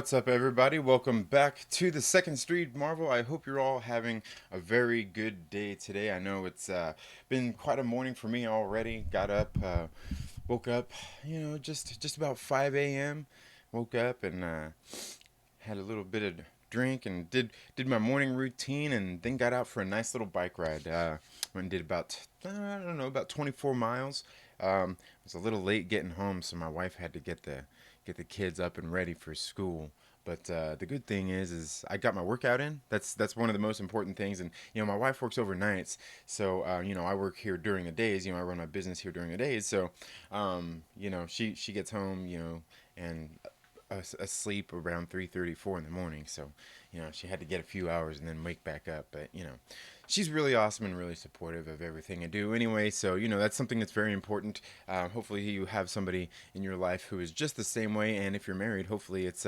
What's up, everybody? Welcome back to the Second Street Marvel. I hope you're all having a very good day today. I know it's been quite a morning for me already. Got up, woke up, just about 5 a.m. Woke up and had a little bit of drink and did my morning routine, and then got out for a nice little bike ride. Went and did about I don't know, about 24 miles. Was a little late getting home, so my wife had to get the kids up and ready for school. But the good thing is I got my workout in. That's one of the most important things. And my wife works overnights, so I work here during the days. I run my business here during the days. So she gets home, and asleep around 3:34 in the morning. So she had to get a few hours and then wake back up. But she's really awesome and really supportive of everything I do anyway. So that's something that's very important. Hopefully you have somebody in your life who is just the same way, and if you're married, hopefully it's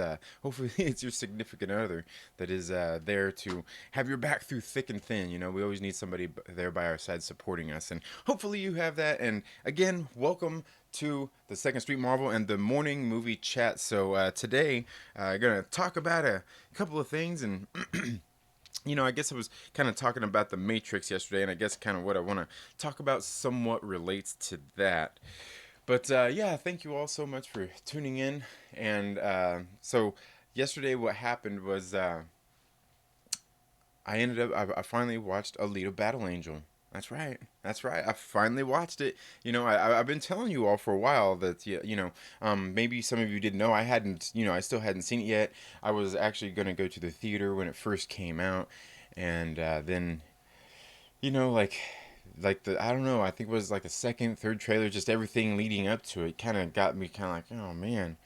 your significant other that is there to have your back through thick and thin. We always need somebody there by our side supporting us, and hopefully you have that. And again, welcome to the Second Street Marvel and the morning movie chat. So today I'm gonna talk about a couple of things, and I guess I was kind of talking about the Matrix yesterday, and I guess kind of what I want to talk about somewhat relates to that. But yeah, thank you all so much for tuning in. And so yesterday, what happened was I finally watched Alita Battle Angel. That's right. That's right. I finally watched it. I've been telling you all for a while that maybe some of you didn't know. I still hadn't seen it yet. I was actually gonna go to the theater when it first came out, and then like the I don't know. I think it was like the second, third trailer, just everything leading up to it, kind of got me kind of like, oh man,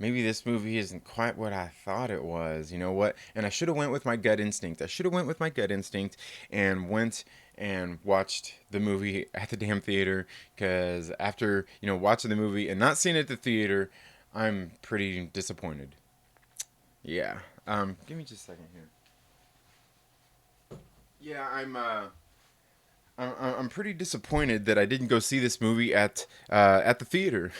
maybe this movie isn't quite what I thought it was. You know what? And I should have went with my gut instinct. I should have went with my gut instinct and went and watched the movie at the damn theater. Because after watching the movie and not seeing it at the theater, I'm pretty disappointed. Yeah. Give me just a second here. Yeah, I'm pretty disappointed that I didn't go see this movie at the theater.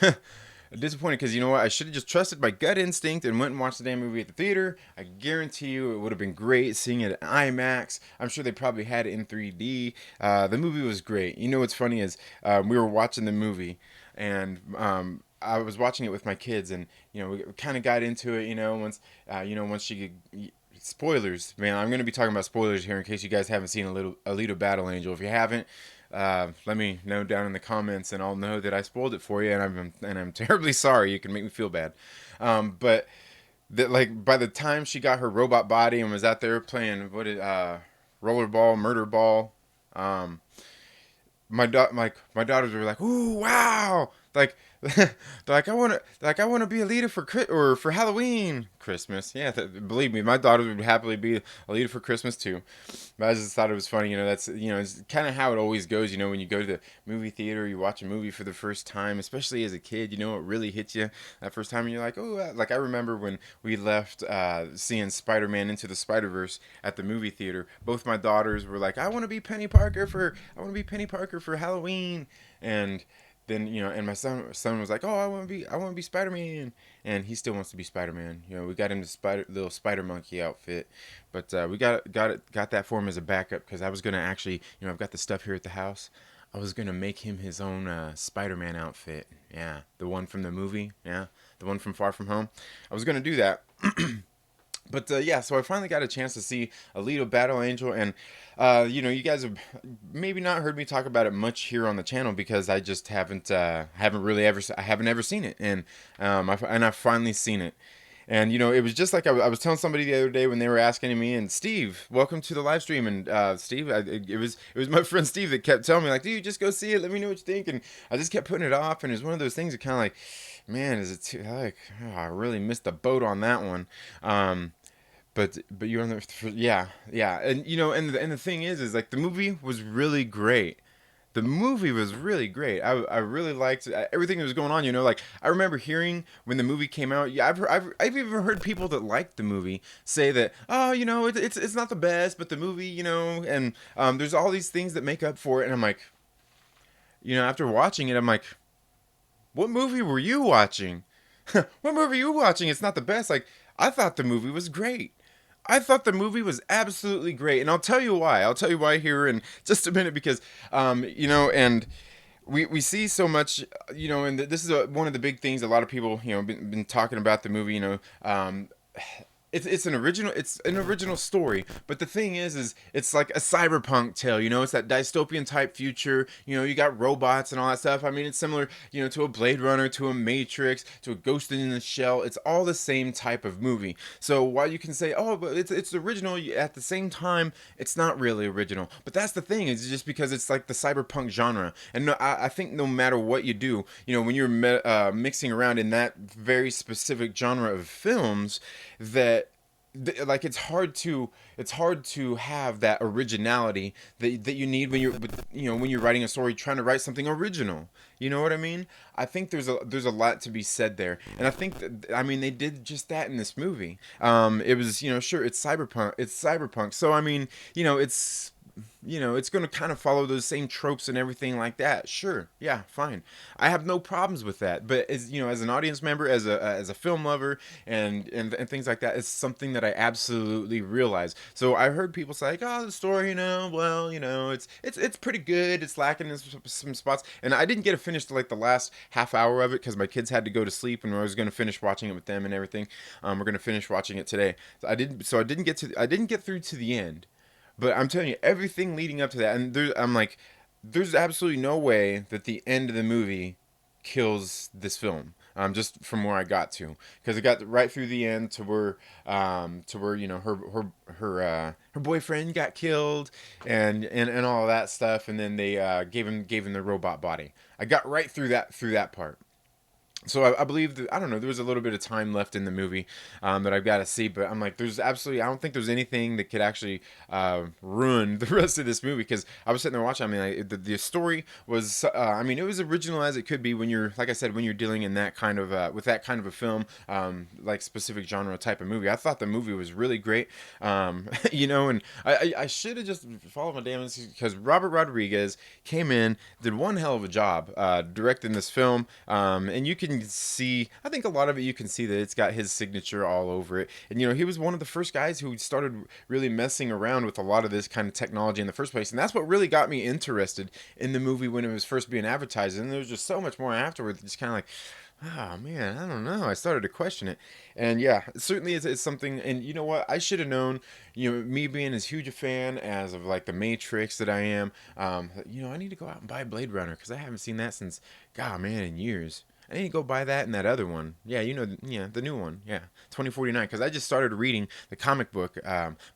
Disappointed because you know what? I should have just trusted my gut instinct and went and watched the damn movie at the theater. I guarantee you it would have been great seeing it at IMAX. I'm sure they probably had it in 3D. The movie was great. What's funny is we were watching the movie, and I was watching it with my kids, and we kind of got into it. Once she spoilers, man. I'm going to be talking about spoilers here in case you guys haven't seen Alita Battle Angel. If you haven't, let me know down in the comments, and I'll know that I spoiled it for you, and I'm terribly sorry. You can make me feel bad, but that like by the time she got her robot body and was out there playing rollerball, murder ball, um, my daughters were like, "Ooh, wow!" Like they're like I want to be a leader for Halloween, Christmas. Yeah, believe me, my daughters would happily be a leader for Christmas too. But I just thought it was funny. That's it's kind of how it always goes. When you go to the movie theater, you watch a movie for the first time, especially as a kid. It really hits you that first time, and you're like, oh, like I remember when we left seeing Spider-Man Into the Spider-Verse at the movie theater. Both my daughters were like, I want to be Penny Parker for Halloween, and then and my son was like, oh, I want to be Spider-Man, and he still wants to be Spider-Man. We got him the little spider monkey outfit, but we got that for him as a backup because I was gonna actually, I've got the stuff here at the house. I was gonna make him his own Spider-Man outfit. Yeah, the one from the movie. Yeah, the one from Far From Home. I was gonna do that. But yeah, so I finally got a chance to see Alita Battle Angel, and you guys have maybe not heard me talk about it much here on the channel because I just haven't ever seen it, and I've finally seen it. And it was just like I was telling somebody the other day when they were asking me. And Steve, welcome to the live stream. And Steve, it was my friend Steve that kept telling me like, dude, just go see it. Let me know what you think. And I just kept putting it off. And it was one of those things that kind of like, man, is it too like, oh, I really missed the boat on that one. But you're on the yeah, and and the thing is like the movie was really great. The movie was really great. I really liked everything that was going on. Like I remember hearing when the movie came out. Yeah, I've even heard people that liked the movie say that, oh, it's not the best, but the movie, and there's all these things that make up for it. And I'm like, after watching it, I'm like, what movie were you watching? What movie are you watching? It's not the best. Like I thought the movie was great. I thought the movie was absolutely great, and I'll tell you why. I'll tell you why here in just a minute because, and we see so much, and this is one of the big things. A lot of people, been talking about the movie. It's an original story, but the thing is it's like a cyberpunk tale. It's that dystopian type future. You got robots and all that stuff. I mean, it's similar, to a Blade Runner, to a Matrix, to a Ghost in the Shell. It's all the same type of movie. So while you can say, oh, but it's original, at the same time it's not really original. But that's the thing, is just because it's like the cyberpunk genre. And no, I think no matter what you do, when you're mixing around in that very specific genre of films, that like it's hard to have that originality that you need when you're writing a story, trying to write something original. You know what I mean? I think there's a lot to be said there, and I think that, I mean, they did just that in this movie. It was, sure, it's cyberpunk, so I mean, it's going to kind of follow those same tropes and everything like that. Sure, yeah, fine. I have no problems with that. But as an audience member, as a film lover, and things like that, it's something that I absolutely realize. So I heard people say, like, "Oh, the story, well, it's pretty good. It's lacking in some spots." And I didn't get to finish like the last half hour of it because my kids had to go to sleep, and I was going to finish watching it with them and everything. We're going to finish watching it today. So I didn't get through to the end. But I'm telling you, everything leading up to that, and I'm like, there's absolutely no way that the end of the movie kills this film. Just from where I got to, because it got right through the end to where her boyfriend got killed, and all of that stuff, and then they gave him the robot body. I got right through that part. So I believe that, I don't know, there was a little bit of time left in the movie, that I've got to see, but I'm like, I don't think there's anything that could actually ruin the rest of this movie, because I was sitting there watching. I mean, the story was, I mean, it was original as it could be when you're, like I said, when you're dealing in that kind of with that kind of a film, like specific genre type of movie. I thought the movie was really great, and I should have just followed my damn, because Robert Rodriguez came in, did one hell of a job directing this film, and you can see, I think a lot of it, you can see that it's got his signature all over it. And he was one of the first guys who started really messing around with a lot of this kind of technology in the first place, and that's what really got me interested in the movie when it was first being advertised. And there was just so much more afterwards, just kind of like, oh man, I don't know. I started to question it, and yeah, certainly it's something. And you know what? I should have known. Me being as huge a fan as of like the Matrix that I am. I need to go out and buy Blade Runner, because I haven't seen that since, God man, in years. I need to go buy that and that other one. Yeah, yeah, the new one. Yeah, 2049. Because I just started reading the comic book,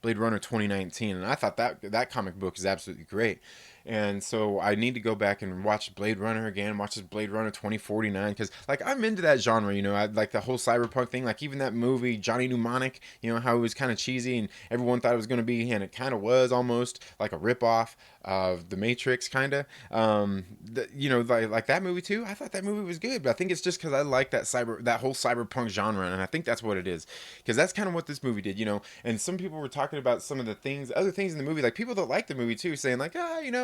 Blade Runner 2019, and I thought that comic book is absolutely great. And so I need to go back and watch Blade Runner again, watch this Blade Runner 2049, because like I'm into that genre. I like the whole cyberpunk thing. Like even that movie Johnny Mnemonic, how it was kind of cheesy and everyone thought it was going to be, and it kind of was almost like a ripoff of the Matrix, kind of. Like that movie too. I thought that movie was good, but I think it's just because I like that whole cyberpunk genre, and I think that's what it is, because that's kind of what this movie did. And some people were talking about some of the other things in the movie, like people that like the movie too, saying like,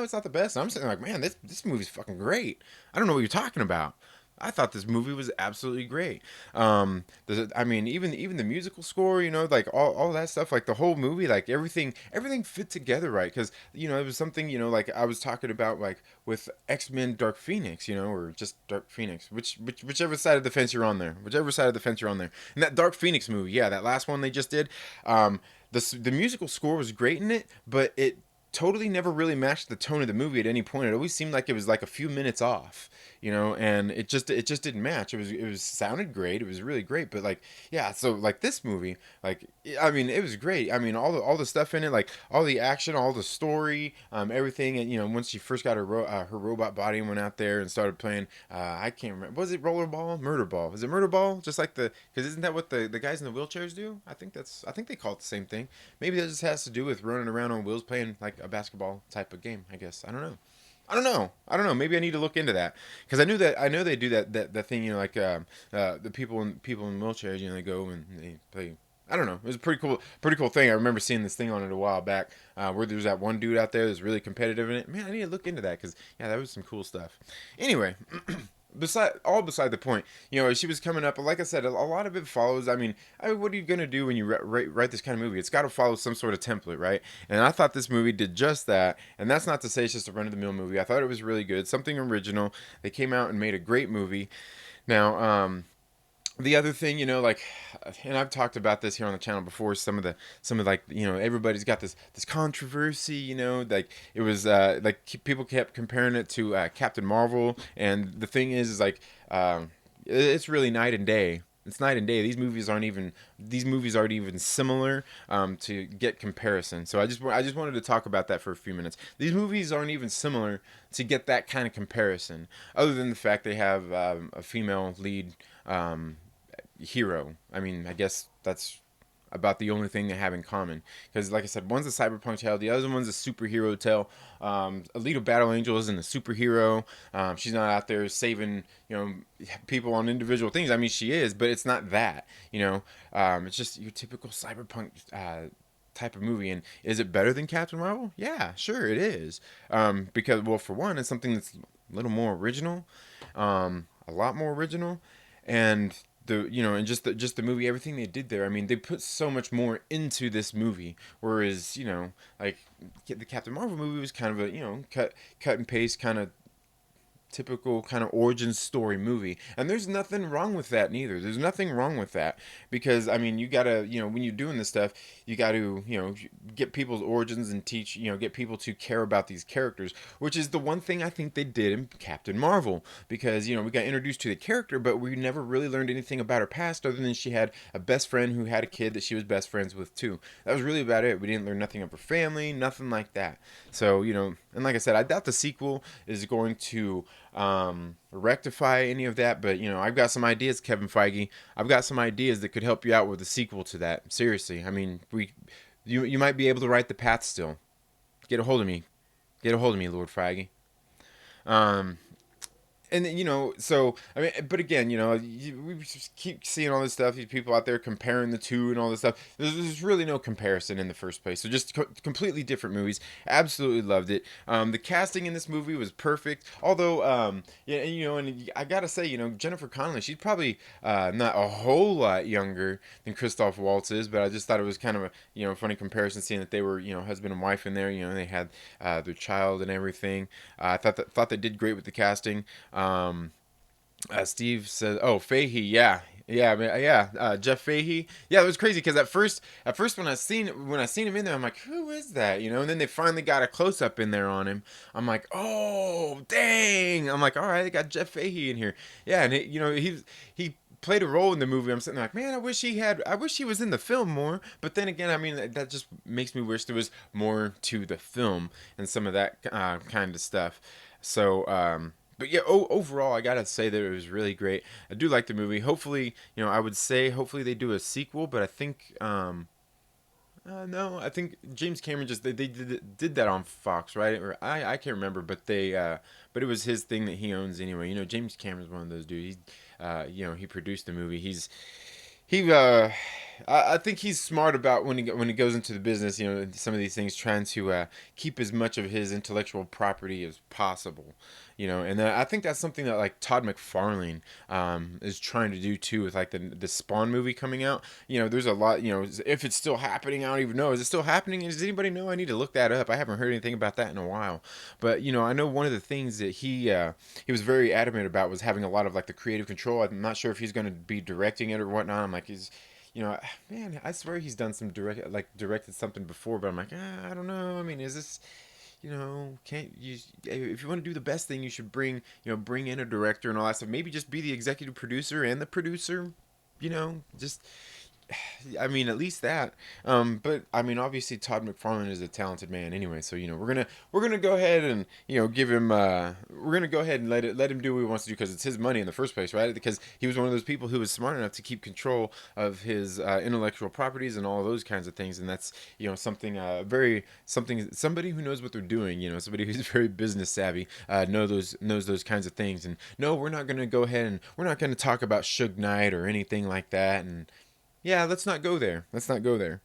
it's not the best. And I'm sitting there like, man, this movie's fucking great. I don't know what you're talking about. I thought this movie was absolutely great. I mean, even the musical score, like all that stuff, like the whole movie, like everything fit together right. Because it was something, like I was talking about, like with X-Men Dark Phoenix, or just Dark Phoenix, whichever side of the fence you're on there, And that Dark Phoenix movie, yeah, that last one they just did, the musical score was great in it, but it totally never really matched the tone of the movie at any point. It always seemed like it was like a few minutes off, and it just didn't match. It was sounded great. It was really great, but like, yeah, so like this movie, like, I mean, it was great. I mean, all the stuff in it, like all the action, all the story, everything. And once she first got her robot body and went out there and started playing, I can't remember, was it rollerball, murder ball? Is it murder ball? Just like because isn't that what the guys in the wheelchairs do? I think they call it the same thing. Maybe that just has to do with running around on wheels playing like a basketball type of game, I guess. I don't know. Maybe I need to look into that, because I know they do that thing. Like the people in wheelchairs. They go and they play. I don't know. It was a pretty cool thing. I remember seeing this thing on it a while back, where there's that one dude out there that's really competitive in it. Man, I need to look into that, because yeah, that was some cool stuff. Anyway, beside the point. She was coming up, but like I said, a lot of it follows. What are you gonna do when you write this kind of movie? It's got to follow some sort of template, right? And I thought this movie did just that. And that's not to say it's just a run of the mill movie. I thought it was really good, something original. They came out and made a great movie. Now, the other thing, like, and I've talked about this here on the channel before. Some of like, everybody's got this controversy. Like it was like people kept comparing it to Captain Marvel, and the thing is like, it's really night and day. It's night and day. These movies aren't even similar to get comparison. So I just wanted to talk about that for a few minutes. These movies aren't even similar to get that kind of comparison, other than the fact they have a female lead um, hero. I guess that's about the only thing they have in common. Because, like I said, one's a cyberpunk tale, the other one's a superhero tale. Alita Battle Angel isn't a superhero. She's not out there saving, people on individual things. She is, but it's not that. It's just your typical cyberpunk type of movie. And is it better than Captain Marvel? Yeah, sure it is. Because, well, for one, it's something that's a little more original, a lot more original, and and just the movie, everything they did there. They put so much more into this movie, whereas like the Captain Marvel movie was kind of a cut and paste kind of typical kind of origin story movie. And there's nothing wrong with that neither. There's nothing wrong with that, because you gotta, when you're doing this stuff, you gotta, get people's origins and teach, get people to care about these characters, which is the one thing I think they did in Captain Marvel. Because we got introduced to the character, but we never really learned anything about her past, other than she had a best friend who had a kid that she was best friends with too. That was really about it. We didn't learn nothing of her family, nothing like that. So and like I said, I doubt the sequel is going to rectify any of that. But I've got some ideas, Kevin Feige. I've got some ideas that could help you out with a sequel to that. Seriously, you might be able to write the path still. Get a hold of me. Get a hold of me, Lord Feige. Um, and so but again, we just keep seeing all this stuff, these people out there comparing the two and all this stuff. There's really no comparison in the first place. So just completely different movies. Absolutely loved it. The casting in this movie was perfect, although yeah, and I gotta say, Jennifer Connelly, she's probably not a whole lot younger than Christoph Waltz is, but I just thought it was kind of a funny comparison, seeing that they were husband and wife in there. They had their child and everything. I thought they did great with the casting. Steve says, "Oh, Fahey, yeah, yeah, yeah, Jeff Fahey, yeah." It was crazy because at first when I seen him in there, I'm like, "Who is that?" And then they finally got a close up in there on him. I'm like, "Oh, dang!" I'm like, "All right, they got Jeff Fahey in here." Yeah, and he played a role in the movie. I'm sitting there like, man, I wish he was in the film more. But then again, that just makes me wish there was more to the film and some of that kind of stuff. So, but yeah, overall, I gotta say that it was really great. I do like the movie. Hopefully, I would say hopefully they do a sequel, but I think no, I think James Cameron just they did that on Fox, right? Or I can't remember, but but it was his thing that he owns anyway. James Cameron's one of those dudes. He produced the movie. He I think he's smart about when he goes into the business. Some of these things, trying to keep as much of his intellectual property as possible. And I think that's something that like Todd McFarlane is trying to do too, with like the Spawn movie coming out. There's a lot. If it's still happening, I don't even know. Is it still happening? Does anybody know? I need to look that up. I haven't heard anything about that in a while. But I know one of the things that he was very adamant about was having a lot of like the creative control. I'm not sure if he's going to be directing it or whatnot. I'm like, man, I swear he's done some directed something before, but I'm like, I don't know. Is this, can't you? If you want to do the best thing, you should bring in a director and all that stuff. Maybe just be the executive producer and the producer. Just at least that. But obviously Todd McFarlane is a talented man anyway. So we're gonna go ahead and give him. We're gonna go ahead and let him do what he wants to do, because it's his money in the first place, right? Because he was one of those people who was smart enough to keep control of his intellectual properties and all those kinds of things. And that's something somebody who knows what they're doing. Somebody who's very business savvy. Knows those kinds of things. And no, we're not gonna go ahead and we're not gonna talk about Suge Knight or anything like that. And yeah, let's not go there. Let's not go there.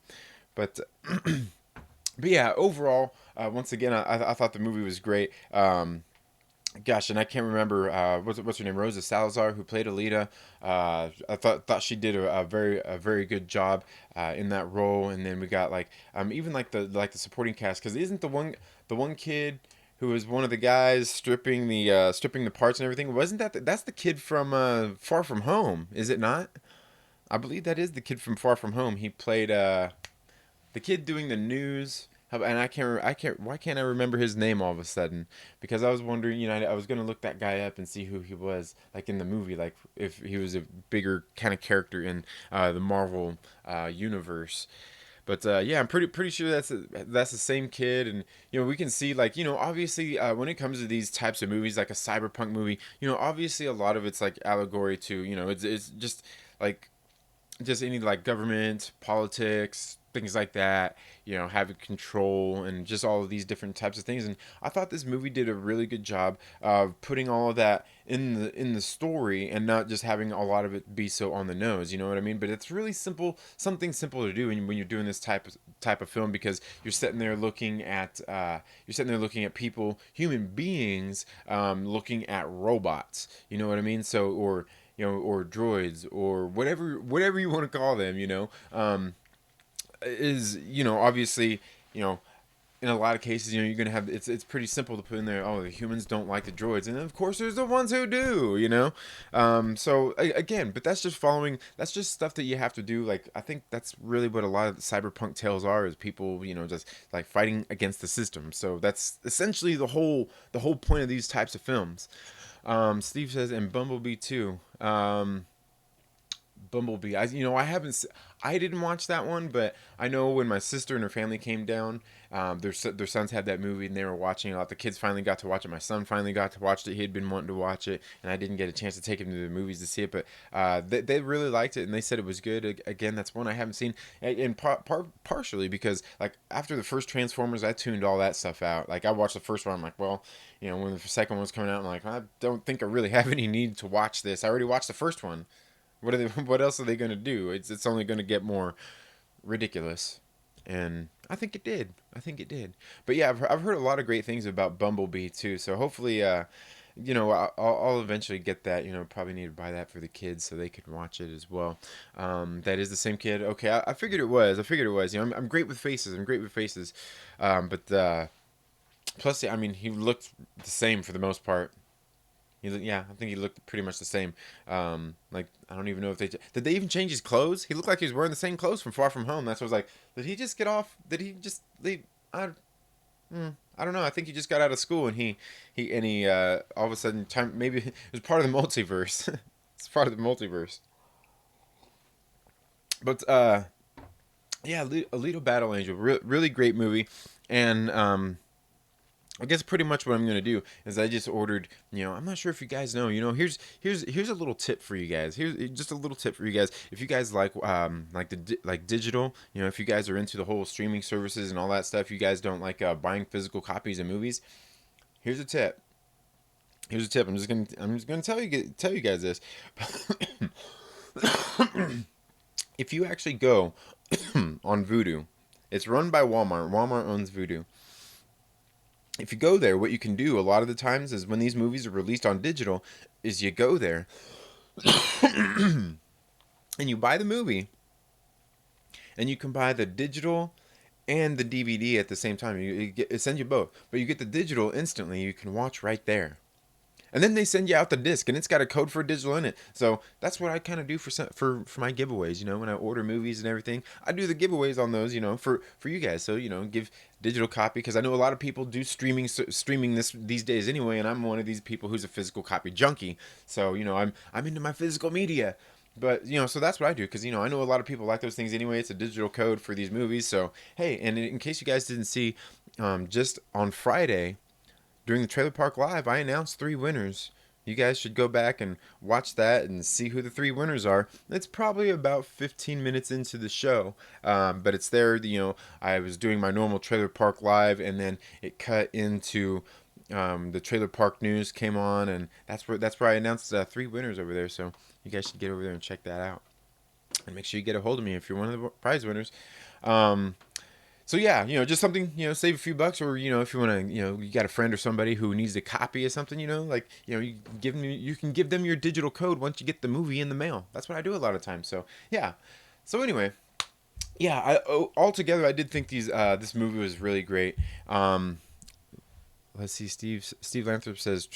But but yeah, overall, once again, I thought the movie was great. Gosh, and I can't remember what's her name, Rosa Salazar, who played Alita. I thought she did a very good job in that role. And then we got like even like the supporting cast, because isn't the one kid who was one of the guys stripping the parts and everything, wasn't that's the kid from Far From Home, is it not? I believe that is the kid from Far From Home. He played the kid doing the news. And I can't. Why can't I remember his name all of a sudden? Because I was wondering, I was gonna look that guy up and see who he was, like in the movie, like if he was a bigger kind of character in the Marvel universe. But yeah, I'm pretty sure that's the same kid, and we can see, like, obviously when it comes to these types of movies, like a cyberpunk movie, obviously a lot of it's like allegory to, it's just like just any like government, politics, things like that, having control and just all of these different types of things. And I thought this movie did a really good job of putting all of that in the story and not just having a lot of it be so on the nose, you know what I mean? But it's really simple, something simple to do when you're doing this type of film, because you're sitting there looking at people, human beings, looking at robots, you know what I mean? So, or droids, or whatever you want to call them, is, obviously, you know in a lot of cases, you're gonna have, it's pretty simple to put in there, oh, the humans don't like the droids, and of course there's the ones who do, so again, but that's just stuff that you have to do. Like, I think that's really what a lot of the cyberpunk tales are, is people, just like fighting against the system. So that's essentially the whole point of these types of films. Steve says, and Bumblebee too. Bumblebee. I didn't watch that one, but I know when my sister and her family came down, their sons had that movie and they were watching it a lot. The kids finally got to watch it. My son finally got to watch it. He had been wanting to watch it, and I didn't get a chance to take him to the movies to see it. But they really liked it, and they said it was good. Again, that's one I haven't seen, and partially because, like, after the first Transformers, I tuned all that stuff out. Like, I watched the first one, I'm like, well, when the second one was coming out, I'm like, I don't think I really have any need to watch this. I already watched the first one. What are they? What else are they gonna do? It's only gonna get more ridiculous, and I think it did. I think it did. But yeah, I've heard a lot of great things about Bumblebee too. So hopefully, I'll eventually get that. Probably need to buy that for the kids so they can watch it as well. That is the same kid. Okay, I figured it was. I figured it was. I'm great with faces. I'm great with faces. But plus, I mean, he looked the same for the most part. Yeah, I think he looked pretty much the same. Like, I don't even know if did they even change his clothes. He looked like he was wearing the same clothes from Far From Home. That's what I was like. Did he just get off? Did he just leave? I don't know. I think he just got out of school, and he all of a sudden, time, maybe it was part of the multiverse. It's part of the multiverse. But yeah, Alita Battle Angel, really great movie, and I guess pretty much what I'm gonna do is I just ordered. I'm not sure if you guys know. Here's a little tip for you guys. Here's just a little tip for you guys. If you guys like like digital, if you guys are into the whole streaming services and all that stuff, you guys don't like buying physical copies of movies. Here's a tip. Here's a tip. I'm just gonna tell you guys this. If you actually go on Vudu, it's run by Walmart. Walmart owns Vudu. If you go there, what you can do a lot of the times is when these movies are released on digital, is you go there and you buy the movie, and you can buy the digital and the DVD at the same time. It sends you both, but you get the digital instantly. You can watch right there. And then they send you out the disc, and it's got a code for digital in it. So that's what I kind of do for my giveaways. When I order movies and everything, I do the giveaways on those. For you guys. So give digital copy, because I know a lot of people do streaming this these days anyway, and I'm one of these people who's a physical copy junkie. So I'm into my physical media. But so that's what I do, because I know a lot of people like those things anyway. It's a digital code for these movies. So hey, and in case you guys didn't see, just on Friday, during the Trailer Park Live, I announced 3 winners. You guys should go back and watch that and see who the 3 winners are. It's probably about 15 minutes into the show, but it's there. I was doing my normal Trailer Park Live, and then it cut into the Trailer Park News came on, and that's where I announced 3 winners over there. So you guys should get over there and check that out, and make sure you get a hold of me if you're one of the prize winners. So So yeah, just something, save a few bucks, or if you want to, you got a friend or somebody who needs a copy of something, like, you can give them your digital code once you get the movie in the mail. That's what I do a lot of times. So yeah. So anyway, yeah, altogether I did think this movie was really great. Um, let's see, Steve Lathrop says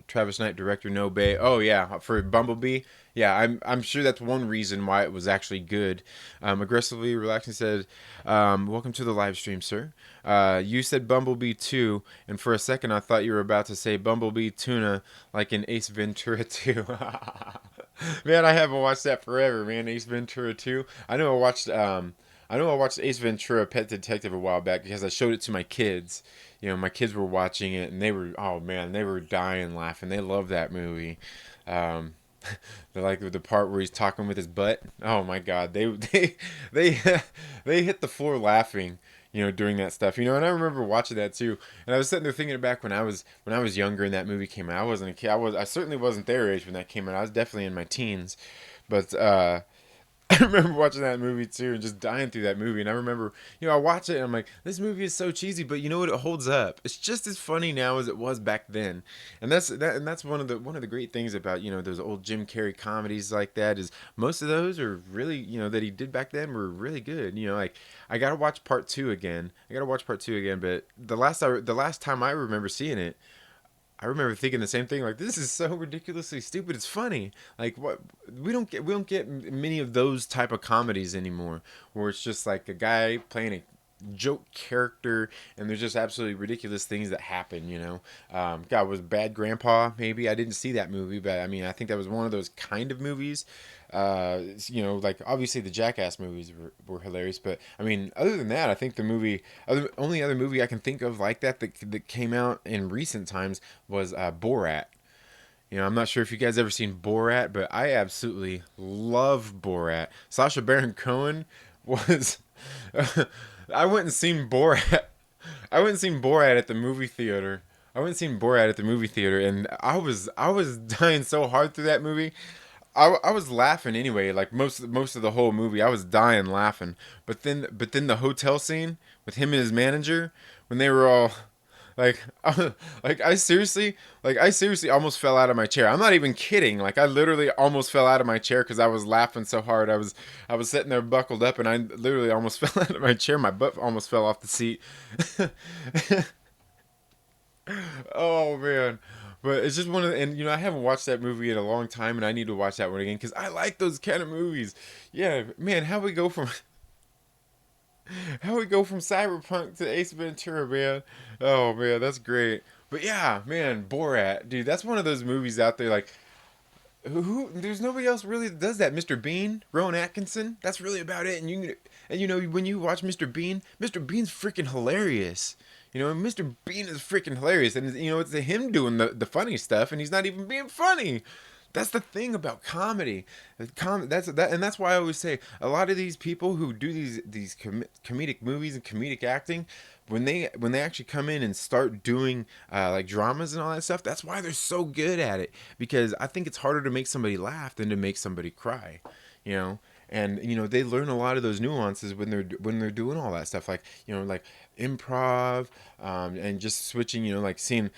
Travis Knight director, no Bay. Oh yeah, for Bumblebee. Yeah, I'm sure that's one reason why it was actually good. Aggressively relaxing said, "Welcome to the live stream, sir. You said Bumblebee 2, and for a second I thought you were about to say Bumblebee Tuna, like in Ace Ventura 2." Man, I haven't watched that forever, man. Ace Ventura 2. I know I watched Ace Ventura: Pet Detective a while back because I showed it to my kids. My kids were watching it, and they were, oh man, they were dying laughing. They love that movie. Um, they like the part where he's talking with his butt. Oh my god, they they hit the floor laughing. During that stuff. And I remember watching that too. And I was sitting there thinking back when I was younger and that movie came out. I wasn't a kid. I certainly wasn't their age when that came out. I was definitely in my teens. But I remember watching that movie too and just dying through that movie. And I remember, I watch it and I'm like, this movie is so cheesy, but you know what? It holds up. It's just as funny now as it was back then. And that's one of the great things about, those old Jim Carrey comedies like that is most of those are really, that he did back then were really good. Like I gotta watch part two again. But the last time I remember seeing it, I remember thinking the same thing. Like, this is so ridiculously stupid. It's funny. Like, what we don't get many of those type of comedies anymore, where it's just like a guy playing a joke character, and there's just absolutely ridiculous things that happen. God, was Bad Grandpa? Maybe I didn't see that movie, but I mean, I think that was one of those kind of movies. Like obviously the Jackass movies were hilarious, but I mean, other than that, I think only other movie I can think of like that came out in recent times was Borat. I'm not sure if you guys ever seen Borat, but I absolutely love Borat. Sacha Baron Cohen was. I went and seen Borat. I went and seen Borat at the movie theater. And I was dying so hard through that movie. I was laughing anyway, like most of the whole movie. I was dying laughing. But then the hotel scene with him and his manager when they were all like I seriously almost fell out of my chair. I'm not even kidding. Like I literally almost fell out of my chair cuz I was laughing so hard. I was sitting there buckled up and I literally almost fell out of my chair. My butt almost fell off the seat. Oh man. But it's just one of the, and I haven't watched that movie in a long time, and I need to watch that one again because I like those kind of movies. Yeah, man, how we go from Cyberpunk to Ace Ventura, man. Oh man, that's great. But yeah, man, Borat, dude, that's one of those movies out there like there's nobody else really that does that. Mr. Bean, Rowan Atkinson, that's really about it. And when you watch Mr. Bean's freaking hilarious. Mr. Bean is freaking hilarious, and it's him doing the funny stuff, and he's not even being funny. That's the thing about comedy. And that's why I always say a lot of these people who do these comedic movies and comedic acting, when they actually come in and start doing like dramas and all that stuff, that's why they're so good at it. Because I think it's harder to make somebody laugh than to make somebody cry. You know, and they learn a lot of those nuances when they're doing all that stuff, like improv, and just switching, like seeing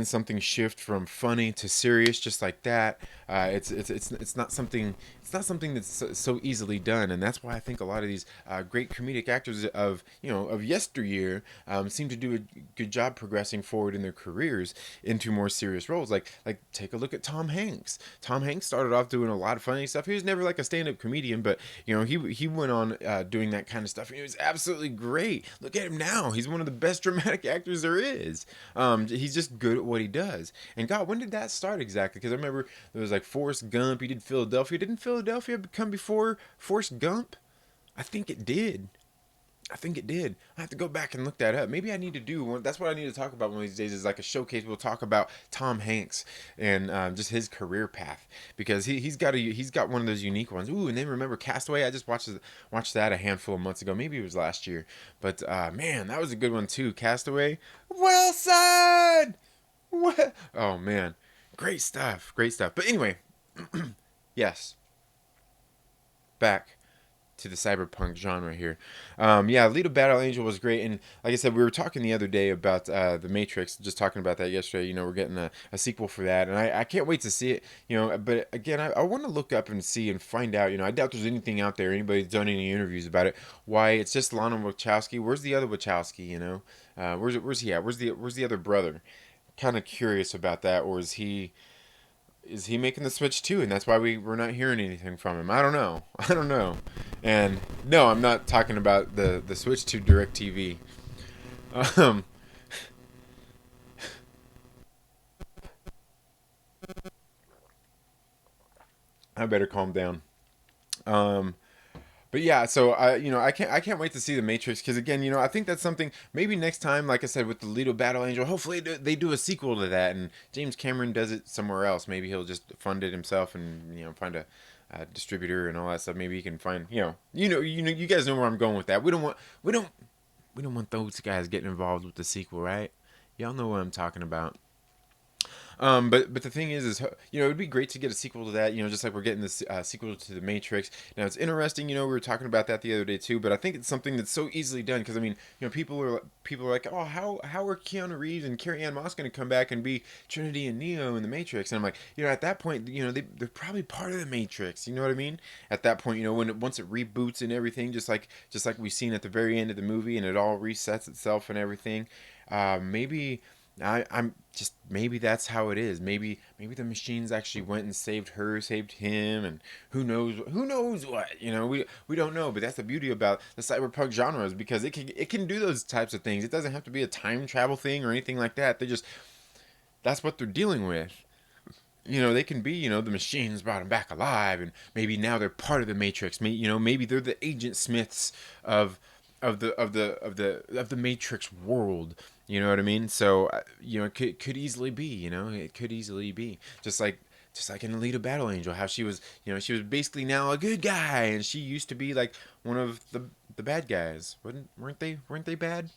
something shift from funny to serious just like that. It's not something that's so easily done, and that's why I think a lot of these great comedic actors of yesteryear seem to do a good job progressing forward in their careers into more serious roles. Like take a look at Tom Hanks. Tom Hanks started off doing a lot of funny stuff. He was never like a stand-up comedian, but he went on doing that kind of stuff, and he was absolutely great. Look at him now; he's one of the best dramatic actors there is. He's just good at what he does. And God, when did that start exactly? Because I remember there was like Forrest Gump. He did Philadelphia. Didn't Philadelphia come before Forrest Gump? I think it did. I have to go back and look that up. Maybe I need to do one. That's what I need to talk about one of these days. Is like a showcase. We'll talk about Tom Hanks and just his career path, because he's got one of those unique ones. Ooh, and then remember Castaway? I just watched that a handful of months ago. Maybe it was last year. But man, that was a good one too. Castaway. Wilson. What? Oh man, great stuff. Great stuff. But anyway, yes, back. to the cyberpunk genre here. Yeah, Alita Battle Angel was great, and like I said, we were talking the other day about the Matrix. Just talking about that yesterday. We're getting a sequel for that, and I can't wait to see it. But again, I want to look up and see and find out. I doubt there's anything out there. Anybody's done any interviews about it. Why it's just Lana Wachowski? Where's the other Wachowski? Where's he at? Where's the other brother? Kind of curious about that, or is he making the switch too, and that's why we're not hearing anything from him? I don't know. I don't know. And no, I'm not talking about the switch to DirecTV. Um, I better calm down. Um, but yeah, so I can't wait to see the Matrix, because again, I think that's something maybe next time, like I said, with the Little Battle Angel. Hopefully they do a sequel to that, and James Cameron does it somewhere else. Maybe he'll just fund it himself, and find a distributor and all that stuff. Maybe he can find you guys know where I'm going with that. We don't want those guys getting involved with the sequel, right? Y'all know what I'm talking about. But the thing is it'd be great to get a sequel to that. Just like we're getting this sequel to the Matrix. Now it's interesting. We were talking about that the other day too. But I think it's something that's so easily done, because I mean, people are like, oh, how are Keanu Reeves and Carrie Ann Moss going to come back and be Trinity and Neo in the Matrix? And I'm like, at that point, they're probably part of the Matrix. You know what I mean? At that point, once it reboots and everything, just like we've seen at the very end of the movie, and it all resets itself and everything. Maybe. I'm just, maybe that's how it is. Maybe the machines actually went and saved her, saved him, and who knows what. We don't know. But that's the beauty about the cyberpunk genre, is because it can do those types of things. It doesn't have to be a time travel thing or anything like that. That's what they're dealing with. They can be, the machines brought them back alive, and maybe now they're part of the Matrix. Maybe they're the Agent Smiths of the Matrix world. You know what I mean? So it could easily be. It could easily be just like in Alita Battle Angel, how she was basically now a good guy, and she used to be like one of the bad guys. Weren't they bad?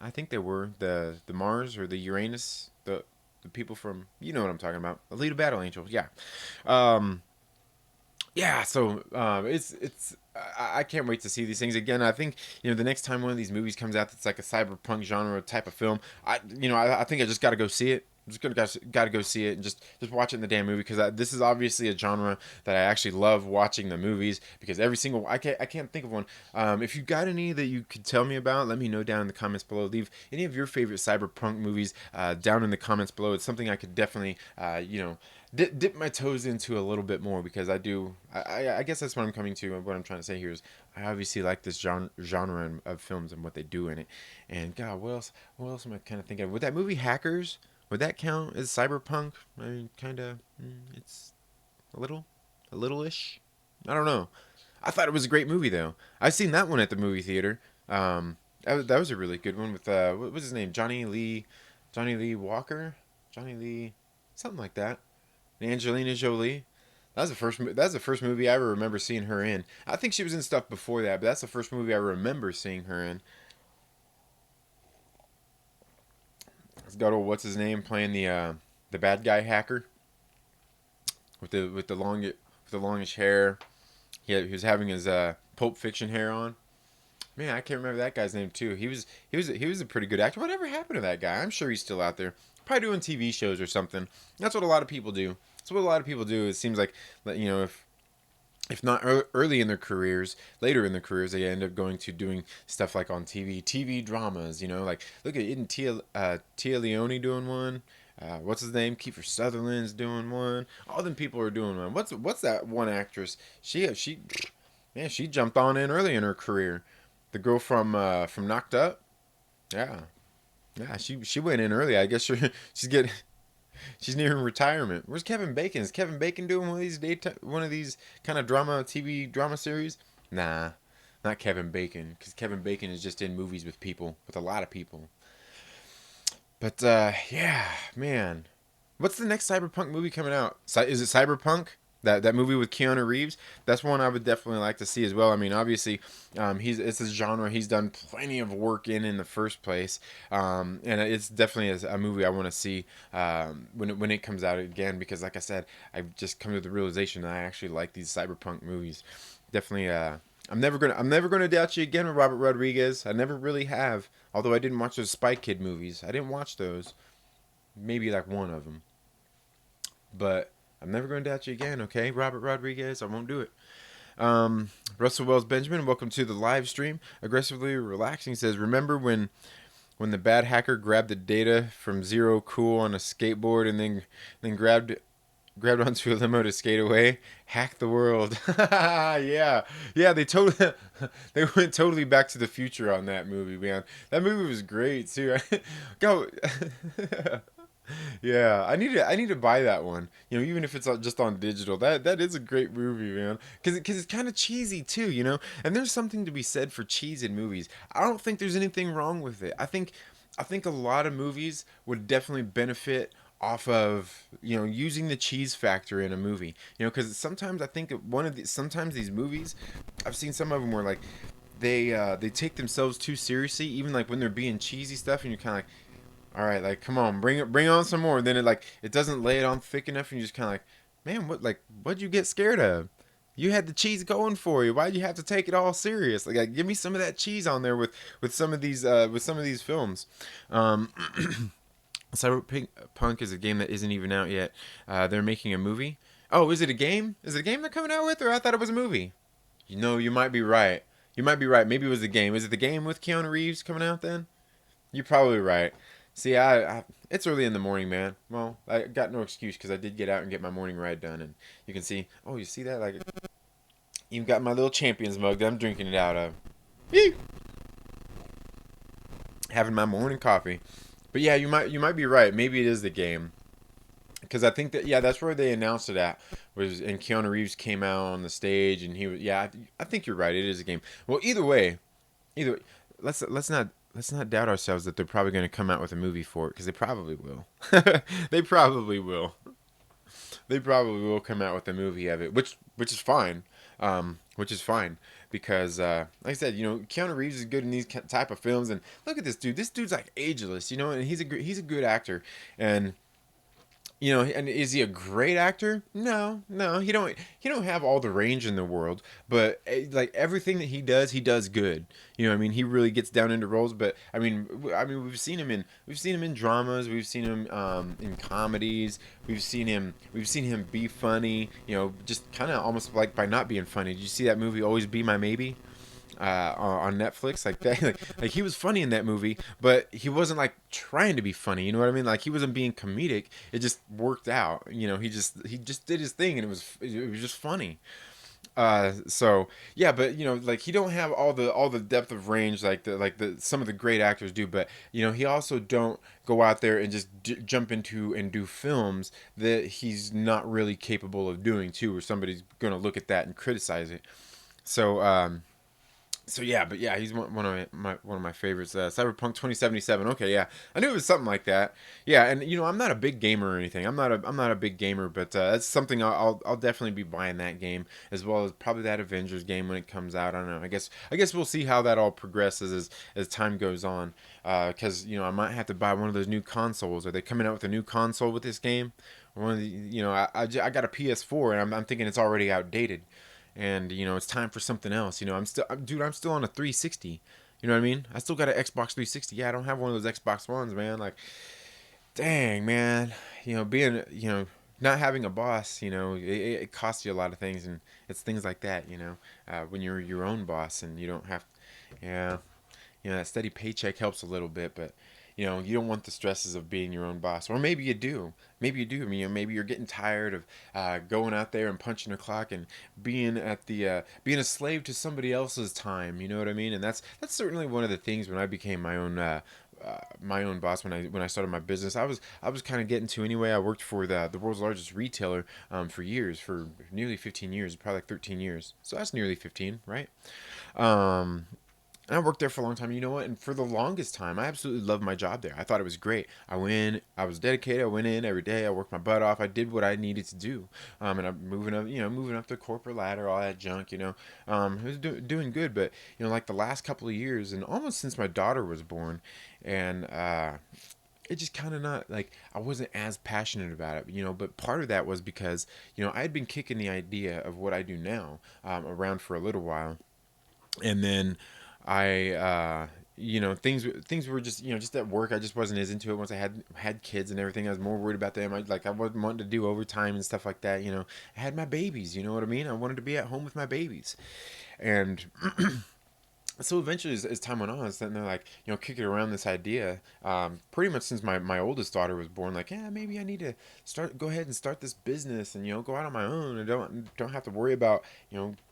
I think they were the Mars or the Uranus, the people from, what I'm talking about. Alita Battle Angel, yeah. Um, yeah, so I can't wait to see these things again. I think the next time one of these movies comes out that's like a cyberpunk genre type of film, I think I just got to go see it. I'm just gonna got to go see it and just watch it in the damn movie, because this is obviously a genre that I actually love watching the movies, because every single I can't think of one. If you got any that you could tell me about, let me know down in the comments below. Leave any of your favorite cyberpunk movies down in the comments below. It's something I could definitely dip my toes into a little bit more, because I do. I guess that's what I'm coming to. What I'm trying to say here is, I obviously like this genre of films and what they do in it. And God, what else? What else am I kind of thinking of? Would that movie Hackers? Would that count as cyberpunk? I mean, kind of. It's a little-ish. I don't know. I thought it was a great movie though. I've seen that one at the movie theater. That was a really good one with what was his name? Johnny Lee Walker, Johnny Lee, something like that. And Angelina Jolie. That's the first movie I ever remember seeing her in. I think she was in stuff before that, but that's the first movie I remember seeing her in. It's got old, what's his name, playing the bad guy hacker with the longish hair. He was having his Pulp Fiction hair on. Man, I can't remember that guy's name too. He was a pretty good actor. Whatever happened to that guy? I'm sure he's still out there, probably doing TV shows or something. That's what a lot of people do. That's what a lot of people do. It seems like, if not early in their careers, later in their careers, they end up going to doing stuff like on TV dramas. Like, look at, isn't Tia Leone doing one? What's his name? Kiefer Sutherland's doing one. All them people are doing one. What's that one actress? Man, she jumped on in early in her career. The girl from Knocked Up. Yeah, yeah, she went in early. I guess she's getting. She's nearing retirement. Where's Kevin Bacon? Is Kevin Bacon doing one of these kind of TV drama series? Nah, not Kevin Bacon, because Kevin Bacon is just in movies with a lot of people. But yeah, man, what's the next cyberpunk movie coming out? Is it Cyberpunk? That movie with Keanu Reeves? That's one I would definitely like to see as well. I mean, obviously, it's a genre he's done plenty of work in the first place, and it's definitely a movie I want to see when it comes out again. Because, like I said, I've just come to the realization that I actually like these cyberpunk movies. Definitely, I'm never gonna doubt you again with Robert Rodriguez. I never really have. Although I didn't watch those Spy Kid movies. I didn't watch those. Maybe like one of them. But I'm never gonna doubt you again. Okay, Robert Rodriguez. I won't do it. Russell Wells Benjamin, welcome to the live stream. Aggressively relaxing says, remember when the bad hacker grabbed the data from Zero Cool on a skateboard and then grabbed onto a limo to skate away, hack the world. Yeah, yeah, they totally they went totally Back to the Future on that movie, man. That movie was great too. Go. Yeah, I need to buy that one. You know, even if it's just on digital, that is a great movie, man. Because it's kind of cheesy too, you know. And there's something to be said for cheese in movies. I don't think there's anything wrong with it. I think a lot of movies would definitely benefit off of, you know, using the cheese factor in a movie. You know, because sometimes I think sometimes these movies, I've seen some of them where like they take themselves too seriously, even like when they're being cheesy stuff, and you're kind of like, all right, like come on, bring on some more. And then it doesn't lay it on thick enough, and you just kind of like, man, what'd you get scared of? You had the cheese going for you. Why'd you have to take it all serious? Give me some of that cheese on there with some of these films. Um, Cyberpunk is a game that isn't even out yet. They're making a movie. Oh, is it a game? Is it a game they're coming out with, or I thought it was a movie? You know, you might be right. You might be right. Maybe it was a game. Is it the game with Keanu Reeves coming out then? You're probably right. See, it's early in the morning, man. Well, I got no excuse because I did get out and get my morning ride done, and you can see. Oh, you see that? Like, even got my little Champions mug that I'm drinking it out of. Yee! Having my morning coffee. But yeah, you might be right. Maybe it is the game because I think that, yeah, that's where they announced it at, was and Keanu Reeves came out on the stage and he was, yeah, I think you're right. It is a game. Well, either way, let's not doubt ourselves that they're probably going to come out with a movie for it because they probably will. They probably will. They probably will come out with a movie of it, which is fine. Which is fine because, like I said, you know, Keanu Reeves is good in these type of films, and look at this dude. This dude's like ageless, you know, and he's a good actor, and you know, and is he a great actor? No, no, he don't have all the range in the world, but like everything that he does good. You know, I mean, he really gets down into roles. But I mean, we've seen him in dramas, we've seen him in comedies, we've seen him be funny. You know, just kind of almost like by not being funny. Did you see that movie Always Be My Maybe? On Netflix, like that, like he was funny in that movie, but he wasn't like trying to be funny. You know what I mean? Like he wasn't being comedic. It just worked out. You know, he just did his thing, and it was just funny. So yeah, but you know, like he don't have all the depth of range like the some of the great actors do. But you know, he also don't go out there and just jump into and do films that he's not really capable of doing too, where somebody's gonna look at that and criticize it. So so yeah, but yeah, he's one of my favorites. Cyberpunk 2077. Okay, yeah, I knew it was something like that. Yeah, and you know, I'm not a big gamer or anything. I'm not a big gamer, but that's something I'll definitely be buying that game as well as probably that Avengers game when it comes out. I don't know. I guess we'll see how that all progresses as time goes on. Because you know, I might have to buy one of those new consoles. Are they coming out with a new console with this game? One of the, you know, I got a PS4 and I'm thinking it's already outdated, and you know it's time for something else. You know, I'm still on a 360. You know what I mean? I still got an Xbox 360. Yeah, I don't have one of those Xbox Ones, man. Like, dang, man. You know, being, you know, not having a boss, you know, it costs you a lot of things, and it's things like that. You know, when you're your own boss and you don't have, yeah, you know, that steady paycheck helps a little bit, but you know, you don't want the stresses of being your own boss, or maybe you do. Maybe you do. I mean, you know, maybe you're getting tired of going out there and punching a clock and being a slave to somebody else's time. You know what I mean? And that's certainly one of the things when I became my own boss when I started my business. I was kind of getting to anyway. I worked for the world's largest retailer for years, for nearly 15 years, probably like 13 years. So that's nearly 15, right? Um, and I worked there for a long time. You know what? And for the longest time, I absolutely loved my job there. I thought it was great. I went in, I was dedicated. I went in every day. I worked my butt off. I did what I needed to do. And I'm moving up the corporate ladder, all that junk. You know, it was doing good. But you know, like the last couple of years, and almost since my daughter was born, and it just kind of not like I wasn't as passionate about it, you know. But part of that was because you know I had been kicking the idea of what I do now around for a little while, And then I things were just just at work. I just wasn't as into it once I had kids and everything. I was more worried about them. I wasn't wanting to do overtime and stuff like that. I had my babies. You know what I mean? I wanted to be at home with my babies. And so eventually, as time went on, I was sitting there like, kicking around this idea. Pretty much since my oldest daughter was born, like, yeah, maybe I need to go ahead and start this business, and go out on my own, and don't have to worry about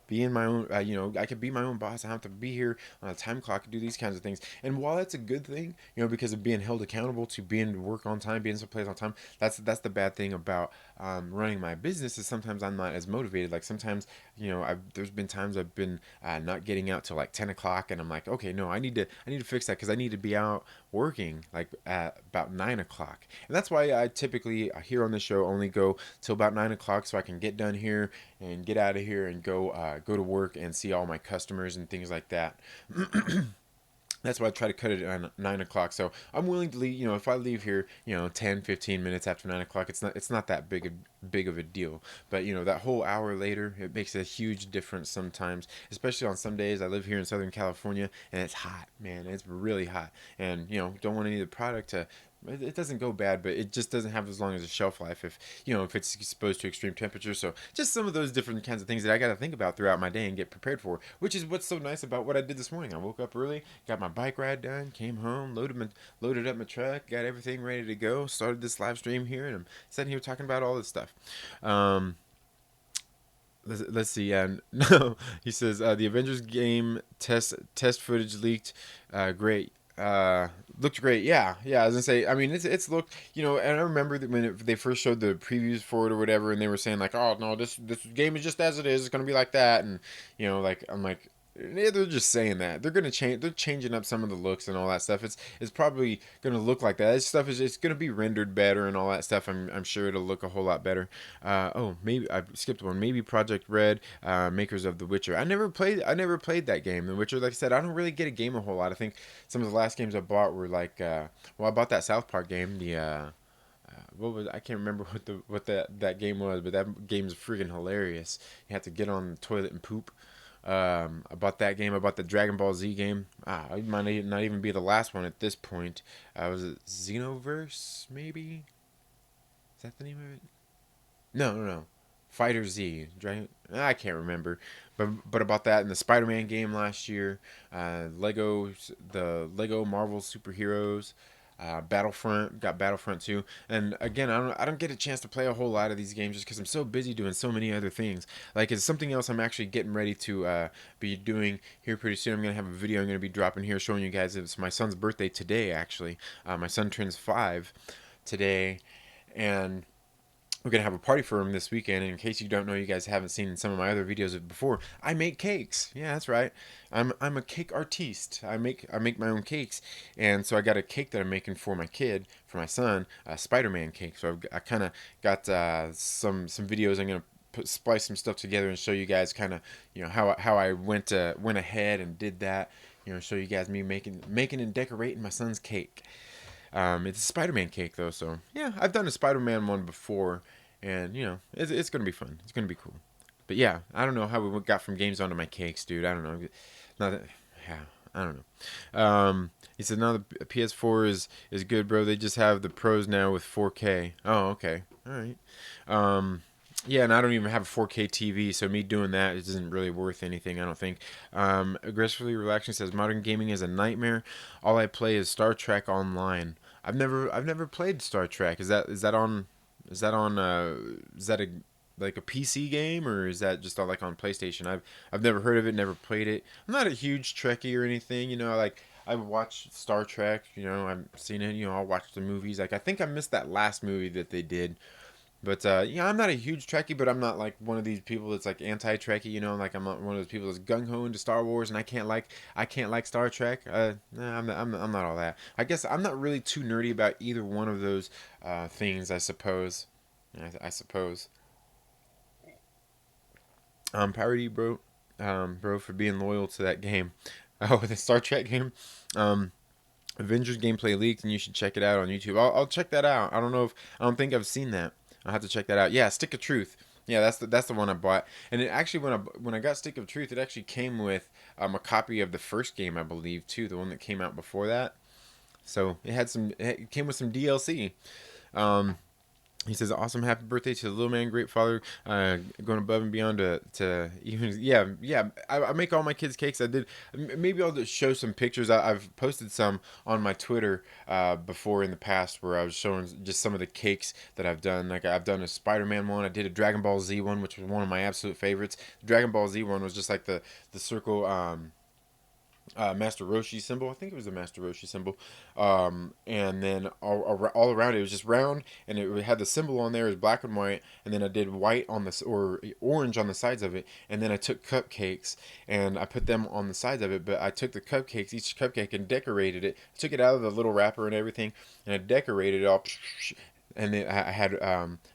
being my own. I could be my own boss. I don't have to be here on a time clock and do these kinds of things. And while that's a good thing, because of being held accountable to being to work on time, being someplace on time, that's the bad thing about running my business is sometimes I'm not as motivated. Like sometimes, there's been times I've been not getting out till like 10 o'clock, and I'm like, okay, no, I need to fix that because I need to be out working like at about 9 o'clock. And that's why I typically here on the show only go till about 9 o'clock so I can get done here and get out of here and go to work and see all my customers and things like that. That's why I try to cut it at 9 o'clock. So I'm willing to leave. If I leave here, 10, 15 minutes after 9 o'clock, it's not that big of a deal. But that whole hour later, it makes a huge difference sometimes. Especially on some days. I live here in Southern California, and it's hot, man. It's really hot, and don't want any of the product to. It doesn't go bad, but it just doesn't have as long as a shelf life if it's exposed to extreme temperatures. So just some of those different kinds of things that I got to think about throughout my day and get prepared for, which is what's so nice about what I did this morning. I woke up early, got my bike ride done, came home, loaded up my truck, got everything ready to go, started this live stream here, and I'm sitting here talking about all this stuff. Um, let's see. No, he says the Avengers game test footage leaked. Great. Looked great. Yeah. I was gonna say. I mean, it's looked. And I remember that when they first showed the previews for it or whatever, and they were saying like, oh no, this game is just as it is. It's gonna be like that, and like I'm like. Yeah, they're just saying that they're gonna change. They're changing up some of the looks and all that stuff. It's probably gonna look like that. This stuff is it's gonna be rendered better and all that stuff. I'm sure it'll look a whole lot better. Oh, maybe I skipped one. Maybe Project Red, makers of The Witcher. I never played that game. The Witcher, like I said, I don't really get a game a whole lot. I think some of the last games I bought were like, well, I bought that South Park game. What was I can't remember what that game was, but that game's freaking hilarious. You have to get on the toilet and poop. I bought that game. I bought the Dragon Ball Z game. It might not even be the last one at this point. Was it Xenoverse? Maybe is that the name of it? No. Fighter Z. Dragon. I can't remember. But about that and the Spider-Man game last year. The Lego Marvel superheroes. Battlefront, got Battlefront 2, and again, I don't get a chance to play a whole lot of these games just because I'm so busy doing so many other things. Like it's something else I'm actually getting ready to be doing here pretty soon. I'm gonna have a video I'm gonna be dropping here showing you guys. It's my son's birthday today, actually. My son turns 5 today, and we're gonna have a party for him this weekend. And in case you don't know, you guys haven't seen some of my other videos before. I make cakes. Yeah, that's right. I'm a cake artiste. I make my own cakes, and so I got a cake that I'm making for my kid, for my son, a Spider-Man cake. So I kind of got some videos. I'm gonna splice some stuff together and show you guys kind of how I went ahead and did that. Show you guys me making and decorating my son's cake. It's a Spider-Man cake though, so yeah, I've done a Spider-Man one before, and it's gonna be fun. It's gonna be cool. But yeah, I don't know how we got from games onto my cakes, dude. I don't know. Not that, yeah, I don't know. He said now the PS4 is good, bro. They just have the pros now with 4K. Oh, okay, all right. Um, yeah, and I don't even have a 4K TV, so me doing that isn't really worth anything, I don't think. Aggressively relaxing says modern gaming is a nightmare. All I play is Star Trek Online. I've never played Star Trek. Is that a like a PC game, or is that just like on PlayStation? I've never heard of it, never played it. I'm not a huge Trekkie or anything, like I've watched Star Trek, I've seen it, I'll watch the movies. Like I think I missed that last movie that they did. But I'm not a huge Trekkie, but I'm not like one of these people that's like anti-Trekkie. Like I'm not one of those people that's gung ho into Star Wars, and I can't like Star Trek. Nah, I'm not all that. I guess I'm not really too nerdy about either one of those things. I suppose. I suppose. Power to you, bro. Bro, for being loyal to that game. Oh, the Star Trek game. Um, Avengers gameplay leaked, and you should check it out on YouTube. I'll check that out. I don't think I've seen that. I'll have to check that out. Yeah, Stick of Truth. Yeah, that's the one I bought, and it actually when I got Stick of Truth, it actually came with a copy of the first game, I believe, too, the one that came out before that. So it came with some DLC. Um, he says, "Awesome, happy birthday to the little man, great father, going above and beyond to even yeah. I make all my kids cakes. I did. Maybe I'll just show some pictures. I've posted some on my Twitter before in the past where I was showing just some of the cakes that I've done. Like I've done a Spider-Man one. I did a Dragon Ball Z one, which was one of my absolute favorites. The Dragon Ball Z one was just like the circle. Master Roshi symbol. I think it was a Master Roshi symbol. And then all around it was just round, and it had the symbol on there as black and white. And then I did white on this or orange on the sides of it. And then I took cupcakes and I put them on the sides of it. But I took the cupcakes, each cupcake, and decorated it. I took it out of the little wrapper and everything, and I decorated it all. And then I had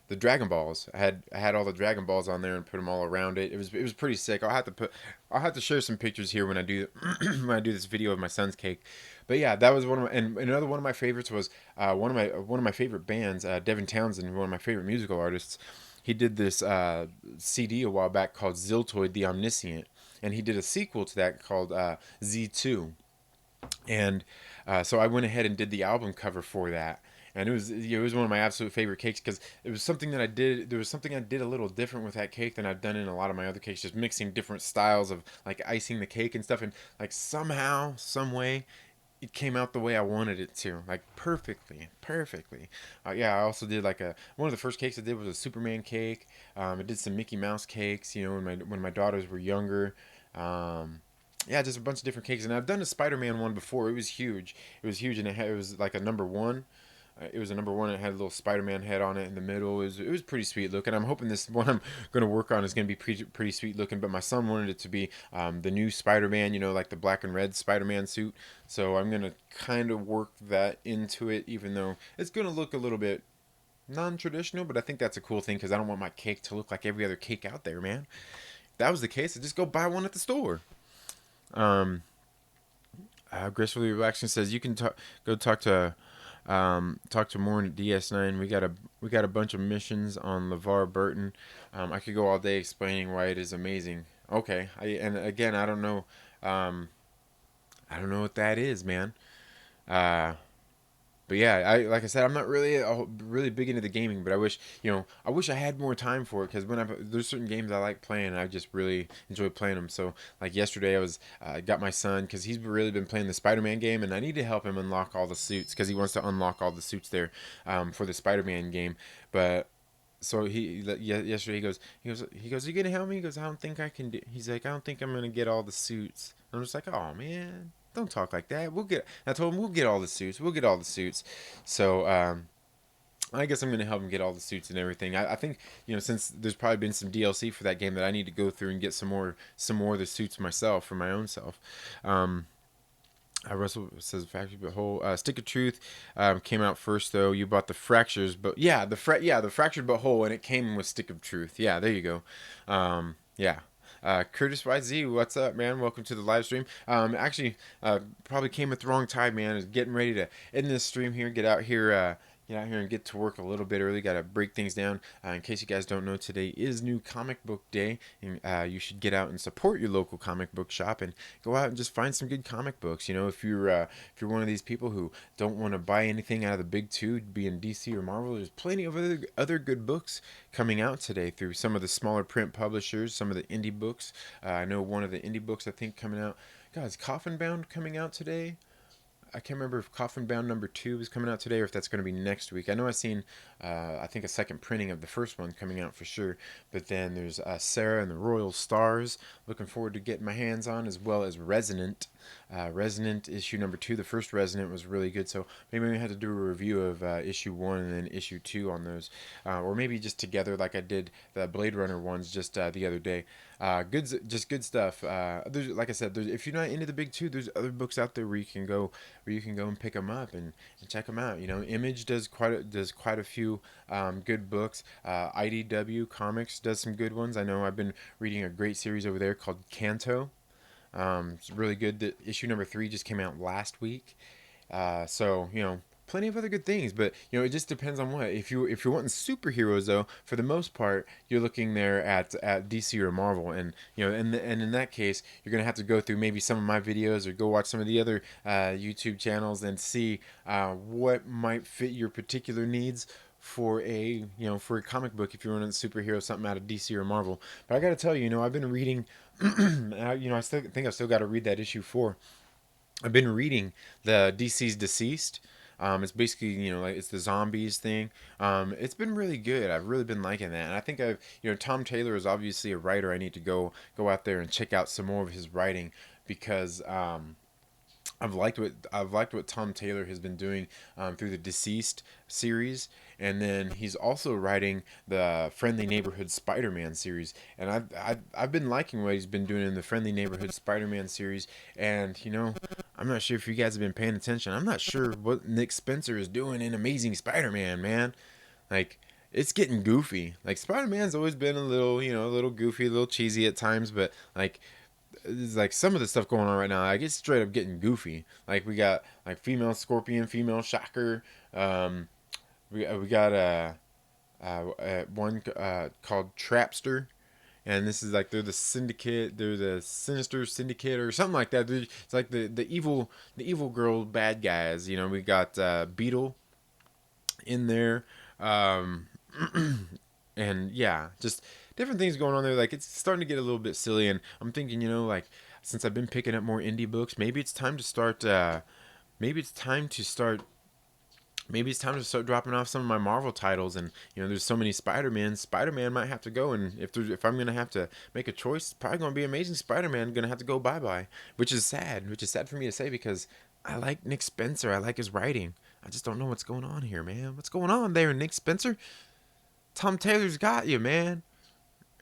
the Dragon Balls. I had all the Dragon Balls on there and put them all around it. It was pretty sick. I'll have to share some pictures here when I do when I do this video of my son's cake. But yeah, that was one of my, and another one of my favorites was one of my favorite bands, Devin Townsend, one of my favorite musical artists. He did this CD a while back called Ziltoid the Omniscient, and he did a sequel to that called Z2. And so I went ahead and did the album cover for that, and it was one of my absolute favorite cakes because it was something that I did. There was something I did a little different with that cake than I've done in a lot of my other cakes, just mixing different styles of like icing the cake and stuff, and like somehow, some way, it came out the way I wanted it to, like perfectly, perfectly. Yeah, I also did like one of the first cakes I did was a Superman cake. I did some Mickey Mouse cakes, when my daughters were younger. Yeah, just a bunch of different cakes, and I've done a Spider-Man one before. It was huge. It was huge, and it was like a number one. It was a number one. It had a little Spider-Man head on it in the middle. It was pretty sweet looking. I'm hoping this one I'm going to work on is going to be pretty sweet looking. But my son wanted it to be the new Spider-Man, like the black and red Spider-Man suit. So I'm going to kind of work that into it, even though it's going to look a little bit non-traditional. But I think that's a cool thing because I don't want my cake to look like every other cake out there, man. If that was the case, I'd just go buy one at the store. Um, Gracefully Relaxing says you can go talk to Morn at DS9. We got a bunch of missions on LeVar Burton. I could go all day explaining why it is amazing. Okay, and again um, I don't know what that is, man. Uh, but yeah, like I said, I'm not really big into the gaming, but I wish I had more time for it because there's certain games I like playing, and I just really enjoy playing them. So like yesterday, I got my son because he's really been playing the Spider-Man game, and I need to help him unlock all the suits because he wants to unlock all the suits there, for the Spider-Man game. But so yesterday he goes, "Are you gonna help me?" He goes, "I don't think I can do." He's like, "I don't think I'm gonna get all the suits." I'm just like, "Oh man, don't talk like that. I told him we'll get all the suits. We'll get all the suits. So I guess I'm gonna help him get all the suits and everything. I think since there's probably been some DLC for that game that I need to go through and get some more of the suits myself for my own self. Um, Russell says Factory but Whole. Stick of Truth came out first though. You bought the Fractures, but yeah, the Fractured but Whole, and it came with Stick of Truth. Yeah, there you go. Yeah. Curtis YZ, what's up, man? Welcome to the live stream. Actually, probably came at the wrong time, man. Is getting ready to end this stream here. Get out here and get to work a little bit early. Got to break things down. In case you guys don't know, today is New Comic Book Day, and you should get out and support your local comic book shop and go out and just find some good comic books. If you're one of these people who don't want to buy anything out of the big two, being DC or Marvel, there's plenty of other good books coming out today through some of the smaller print publishers, some of the indie books. I know one of the indie books I think coming out. God, is Coffin Bound coming out today? I can't remember if Coffin Bound #2 is coming out today or if that's going to be next week. I know I've seen, I think, a second printing of the first one coming out for sure. But then there's Sarah and the Royal Stars. Looking forward to getting my hands on, as well as Resonant. Resonant issue #2. The first Resonant was really good, so maybe we had to do a review of issue 1 and then issue 2 on those. Or maybe just together like I did the Blade Runner ones just the other day. Just good stuff. Like I said, if you're not into the big two, there's other books out there where you can go and pick them up and check them out. Image does quite a few good books. IDW Comics does some good ones. I know I've been reading a great series over there called Kanto. It's really good. Issue #3 just came out last week. So plenty of other good things. But you know, it just depends on what. If you're wanting superheroes though, for the most part, you're looking there at DC or Marvel, and you know, and in that case, you're gonna have to go through maybe some of my videos or go watch some of the other YouTube channels and see what might fit your particular needs for a for a comic book if you're running a superhero something out of DC or Marvel. But I gotta tell you, I've been reading. I still think I've still got to read that issue 4. I've been reading the DC's Deceased. It's basically, like it's the zombies thing. It's been really good. I've really been liking that, and I think Tom Taylor is obviously a writer. I need to go out there and check out some more of his writing because I've liked what Tom Taylor has been doing through the Deceased series, and then he's also writing the Friendly Neighborhood Spider-Man series, and I've been liking what he's been doing in the Friendly Neighborhood Spider-Man series, and I'm not sure if you guys have been paying attention. I'm not sure what Nick Spencer is doing in Amazing Spider-Man, man. Like, it's getting goofy. Like, Spider-Man's always been a little, a little goofy, a little cheesy at times, but like it's like some of the stuff going on right now, like it's straight up getting goofy. Like we got like female Scorpion, female Shocker. We got one called Trapster, and this is like they're the syndicate, they're the Sinister Syndicate or something like that. It's like the evil girl bad guys. We got Beetle in there, um, and yeah, just different things going on there. Like it's starting to get a little bit silly, and I'm thinking, like since I've been picking up more indie books, maybe it's time to start. Maybe it's time to start. Maybe it's time to start dropping off some of my Marvel titles, and there's so many Spider-Man. Spider-Man might have to go, and if I'm gonna have to make a choice, it's probably gonna be Amazing Spider-Man. Gonna have to go bye-bye, which is sad. Which is sad for me to say because I like Nick Spencer. I like his writing. I just don't know what's going on here, man. What's going on there, Nick Spencer? Tom Taylor's got you, man.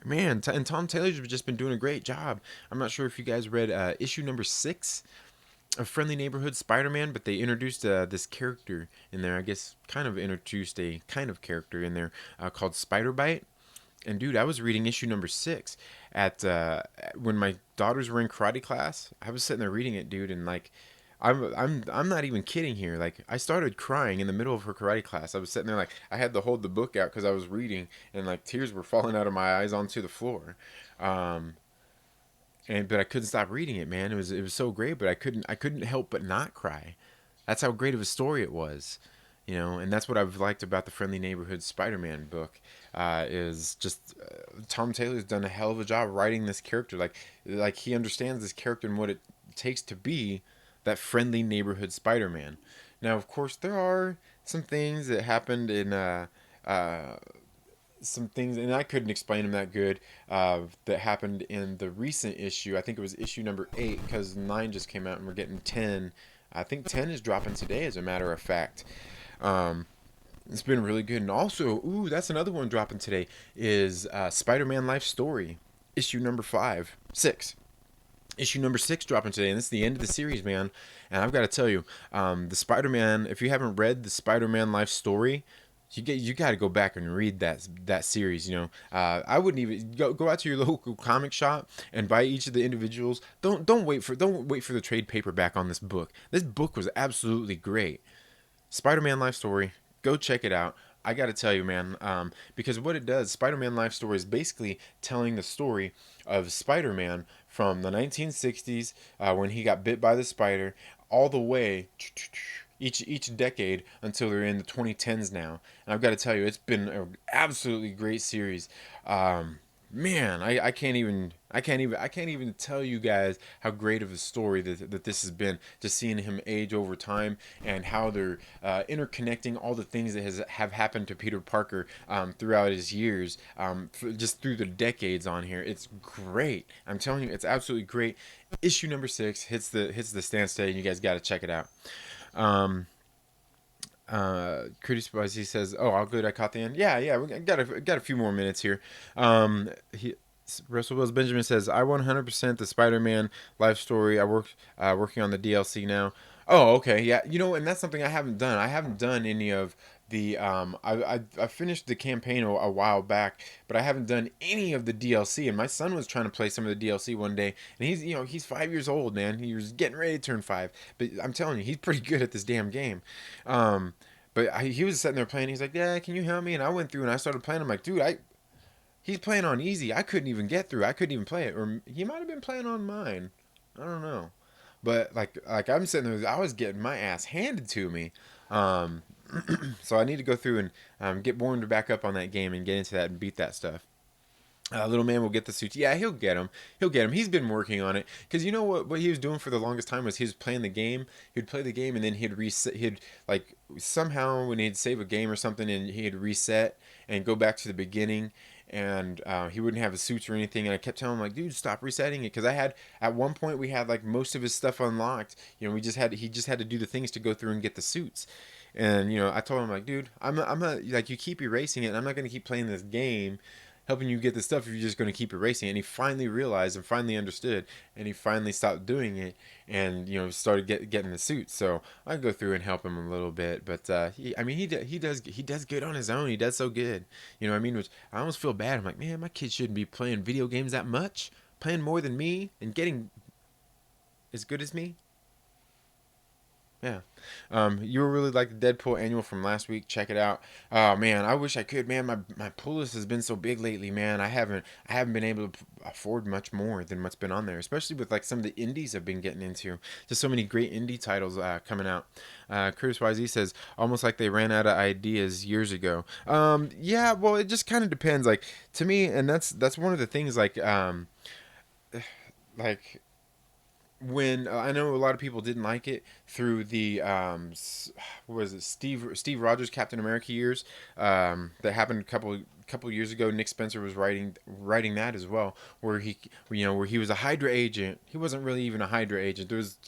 And Tom Taylor's just been doing a great job. I'm not sure if you guys read issue number 6 of Friendly Neighborhood Spider-Man, but they introduced this character in there. I guess kind of introduced a kind of character in there called Spider-Bite. And dude, I was reading issue number 6 at when my daughters were in karate class. I was sitting there reading it, dude, and like I'm not even kidding here. Like I started crying in the middle of her karate class. I was sitting there like I had to hold the book out because I was reading, and like tears were falling out of my eyes onto the floor. Um, but I couldn't stop reading it, man. It was so great, but I couldn't help but not cry. That's how great of a story it was. And that's what I've liked about the Friendly Neighborhood Spider-Man book, is just Tom Taylor's done a hell of a job writing this character. Like he understands this character and what it takes to be that friendly neighborhood Spider-Man. Now, of course, there are some things that happened in some things, and I couldn't explain them that good. That happened in the recent issue. I think it was issue number 8 because 9 just came out, and we're getting 10. I think 10 is dropping today, as a matter of fact. Um, it's been really good, and also, ooh, that's another one dropping today. Is Spider-Man Life Story, issue number 6. Issue number 6 dropping today, and this is the end of the series, man. And I've got to tell you, the Spider-Man. If you haven't read the Spider-Man Life Story, you got to go back and read that series. I wouldn't even go out to your local comic shop and buy each of the individuals. Don't wait for the trade paperback on this book. This book was absolutely great. Spider-Man Life Story. Go check it out. I got to tell you, man, because what it does, Spider-Man Life Story is basically telling the story of Spider-Man from the 1960s, when he got bit by the spider, all the way each decade until they're in the 2010s now. And I've got to tell you, it's been an absolutely great series. Man, I can't even tell you guys how great of a story that this has been. Just seeing him age over time and how they're interconnecting all the things that have happened to Peter Parker throughout his years, just through the decades on here. It's great. I'm telling you, it's absolutely great. Issue number 6 hits the stand today, and you guys got to check it out. Crudy Spicy says, "Oh, all good. I caught the end. Yeah. We got a few more minutes here." Russell Wills Benjamin says, "I 100% the Spider-Man life story. I working on the DLC now. Oh, okay, yeah. And that's something I haven't done. I haven't done any of the I finished the campaign a while back, but I haven't done any of the DLC. And my son was trying to play some of the DLC one day, and he's 5 years old, man. He was getting ready to turn 5, but I'm telling you, he's pretty good at this damn game. Um, he was sitting there playing. He's like, "Yeah, can you help me?" And I went through and I started playing. I'm like, "Dude, I he's playing on easy. I couldn't even get through. I couldn't even play it, or he might have been playing on mine. I don't know." But like I'm sitting there, I was getting my ass handed to me. Um, so I need to go through and get warmed back up on that game and get into that and beat that stuff. Little man will get the suits. Yeah, he'll get him. He'll get him. He's been working on it because you know what he was doing for the longest time was he was playing the game. He'd play the game and then he'd reset. He'd like somehow when he'd save a game or something and he'd reset and go back to the beginning and he wouldn't have his suits or anything. And I kept telling him like, dude, stop resetting it because I had at one point we had like most of his stuff unlocked. We just had he just had to do the things to go through and get the suits. And I told him like, dude, I'm not like you keep erasing it, and I'm not gonna keep playing this game helping you get the stuff if you're just going to keep erasing it. And he finally realized and finally understood, and he finally stopped doing it, and started getting the suit. So I go through and help him a little bit, but I mean, he does good on his own. He does so good, what I mean? Which I almost feel bad. I'm like, man, my kid shouldn't be playing video games that much, playing more than me, and getting as good as me. Yeah. You were really like the Deadpool annual from last week. Check it out. Oh man, I wish I could, man. My pull list has been so big lately, man. I haven't been able to afford much more than what's been on there, especially with like some of the indies I've been getting into. Just so many great indie titles coming out. Curtis YZ says almost like they ran out of ideas years ago. Yeah, well, it just kind of depends. Like to me, and that's one of the things. Like when I know a lot of people didn't like it through the what was it Steve Rogers Captain America years that happened a couple years ago. Nick Spencer was writing that as well, where he was a Hydra agent. He wasn't really even a Hydra agent. There was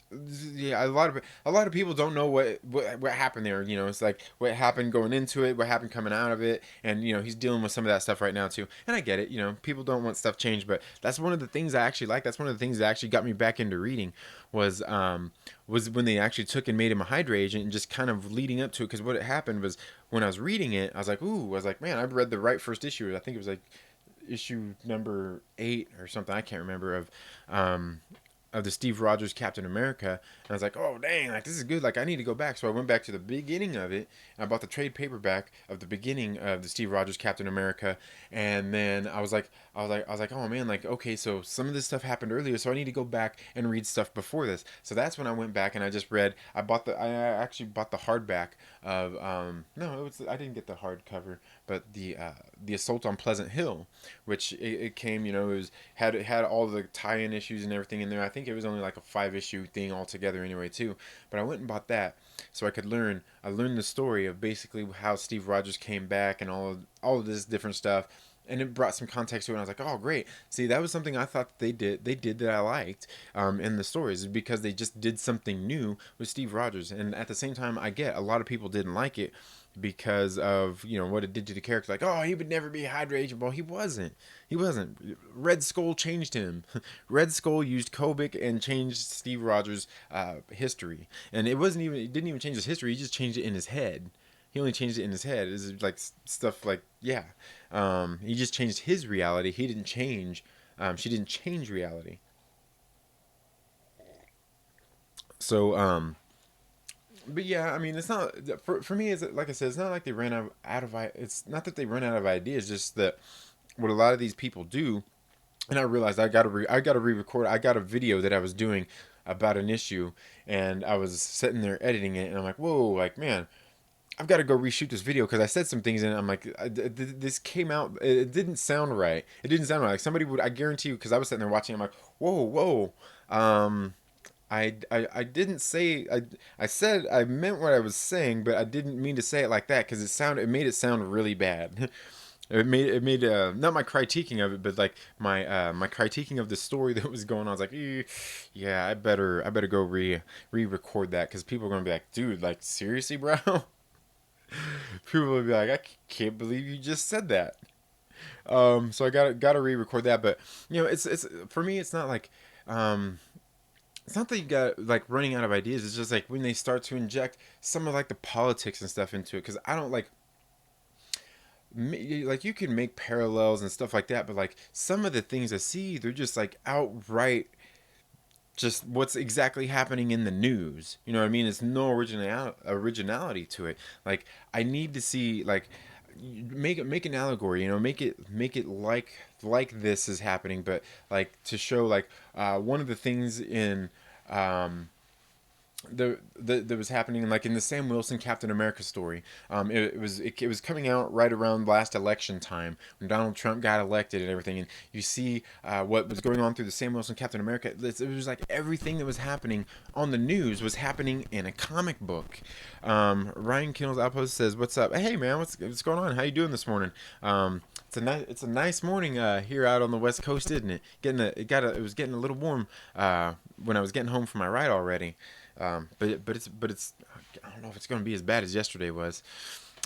yeah a lot of people don't know what happened there. It's like what happened going into it, what happened coming out of it, and he's dealing with some of that stuff right now too. And I get it. People don't want stuff changed, but that's one of the things I actually like. That's one of the things that actually got me back into reading was when they actually took and made him a Hydra agent and just kind of leading up to it. Because what had happened was when I was reading it, I was like, man, I read the right first issue. I think it was like issue number 8 or something. I can't remember um, of the Steve Rogers Captain America, and I was like, oh dang, like this is good. Like I need to go back. So I went back to the beginning of it, and I bought the trade paperback of the beginning of the Steve Rogers Captain America, and then I was like, oh man, like okay, so some of this stuff happened earlier, so I need to go back and read stuff before this. So that's when I went back and I just read. I actually bought the hardback of no, I didn't get the hardcover, but the Assault on Pleasant Hill, which it came, it was had all the tie-in issues and everything in there. I think it was only like a 5 issue thing altogether anyway too. But I went and bought that so I could learn. I learned the story of basically how Steve Rogers came back and all of this different stuff. And it brought some context to it. And I was like, "Oh, great! See, that was something I thought they did. They did that I liked in the stories because they just did something new with Steve Rogers. And at the same time, I get a lot of people didn't like it because of what it did to the character. Like, oh, he would never be a Hydra agent. Well, he wasn't. He wasn't. Red Skull changed him. Red Skull used Kobik and changed Steve Rogers' history. And it wasn't even. It didn't even change his history. He just changed it in his head. He only changed it in his head. It's like stuff like yeah. He just changed his reality. He didn't change. She didn't change reality. So but yeah, I mean, it's not for me. Is like I said, it's not like they ran out of. It's not that they run out of ideas. Just that what a lot of these people do. And I realized I gotta re-record. I got a video that I was doing about an issue, and I was sitting there editing it, and I'm like, whoa, like man, I've got to go reshoot this video because I said some things in it. I'm like, this came out. It didn't sound right. It didn't sound right. Like somebody would. I guarantee you, because I was sitting there watching. I'm like, whoa, whoa. Um, I didn't say. I said I meant what I was saying, but I didn't mean to say it like that because it made it sound really bad. It made not my critiquing of it, but like my critiquing of the story that was going on. I was like, yeah, I better go re-record that because people are gonna be like, dude, like seriously, bro. People would be like, I can't believe you just said that. So I got to re-record that, but it's for me, it's not like, um, it's not that you got like running out of ideas. It's just like when they start to inject some of like the politics and stuff into it. Because I don't like you can make parallels and stuff like that, but like some of the things I see, they're just like outright just what's exactly happening in the news. You know what I mean? It's no originality to it. Like I need to see like make an allegory. You know, make it like this is happening, but like to show like one of the things in um, that was happening like in the Sam Wilson Captain America story. It was coming out right around last election time when Donald Trump got elected and everything, and you see what was going on through the Sam Wilson Captain America. It was like everything that was happening on the news was happening in a comic book. Ryan Kinnell's Outpost says, "What's up? Hey man, what's going on? How you doing this morning?" It's a nice morning here out on the West Coast, isn't it? It was getting a little warm when I was getting home from my ride already. But it's I don't know if it's going to be as bad as yesterday was.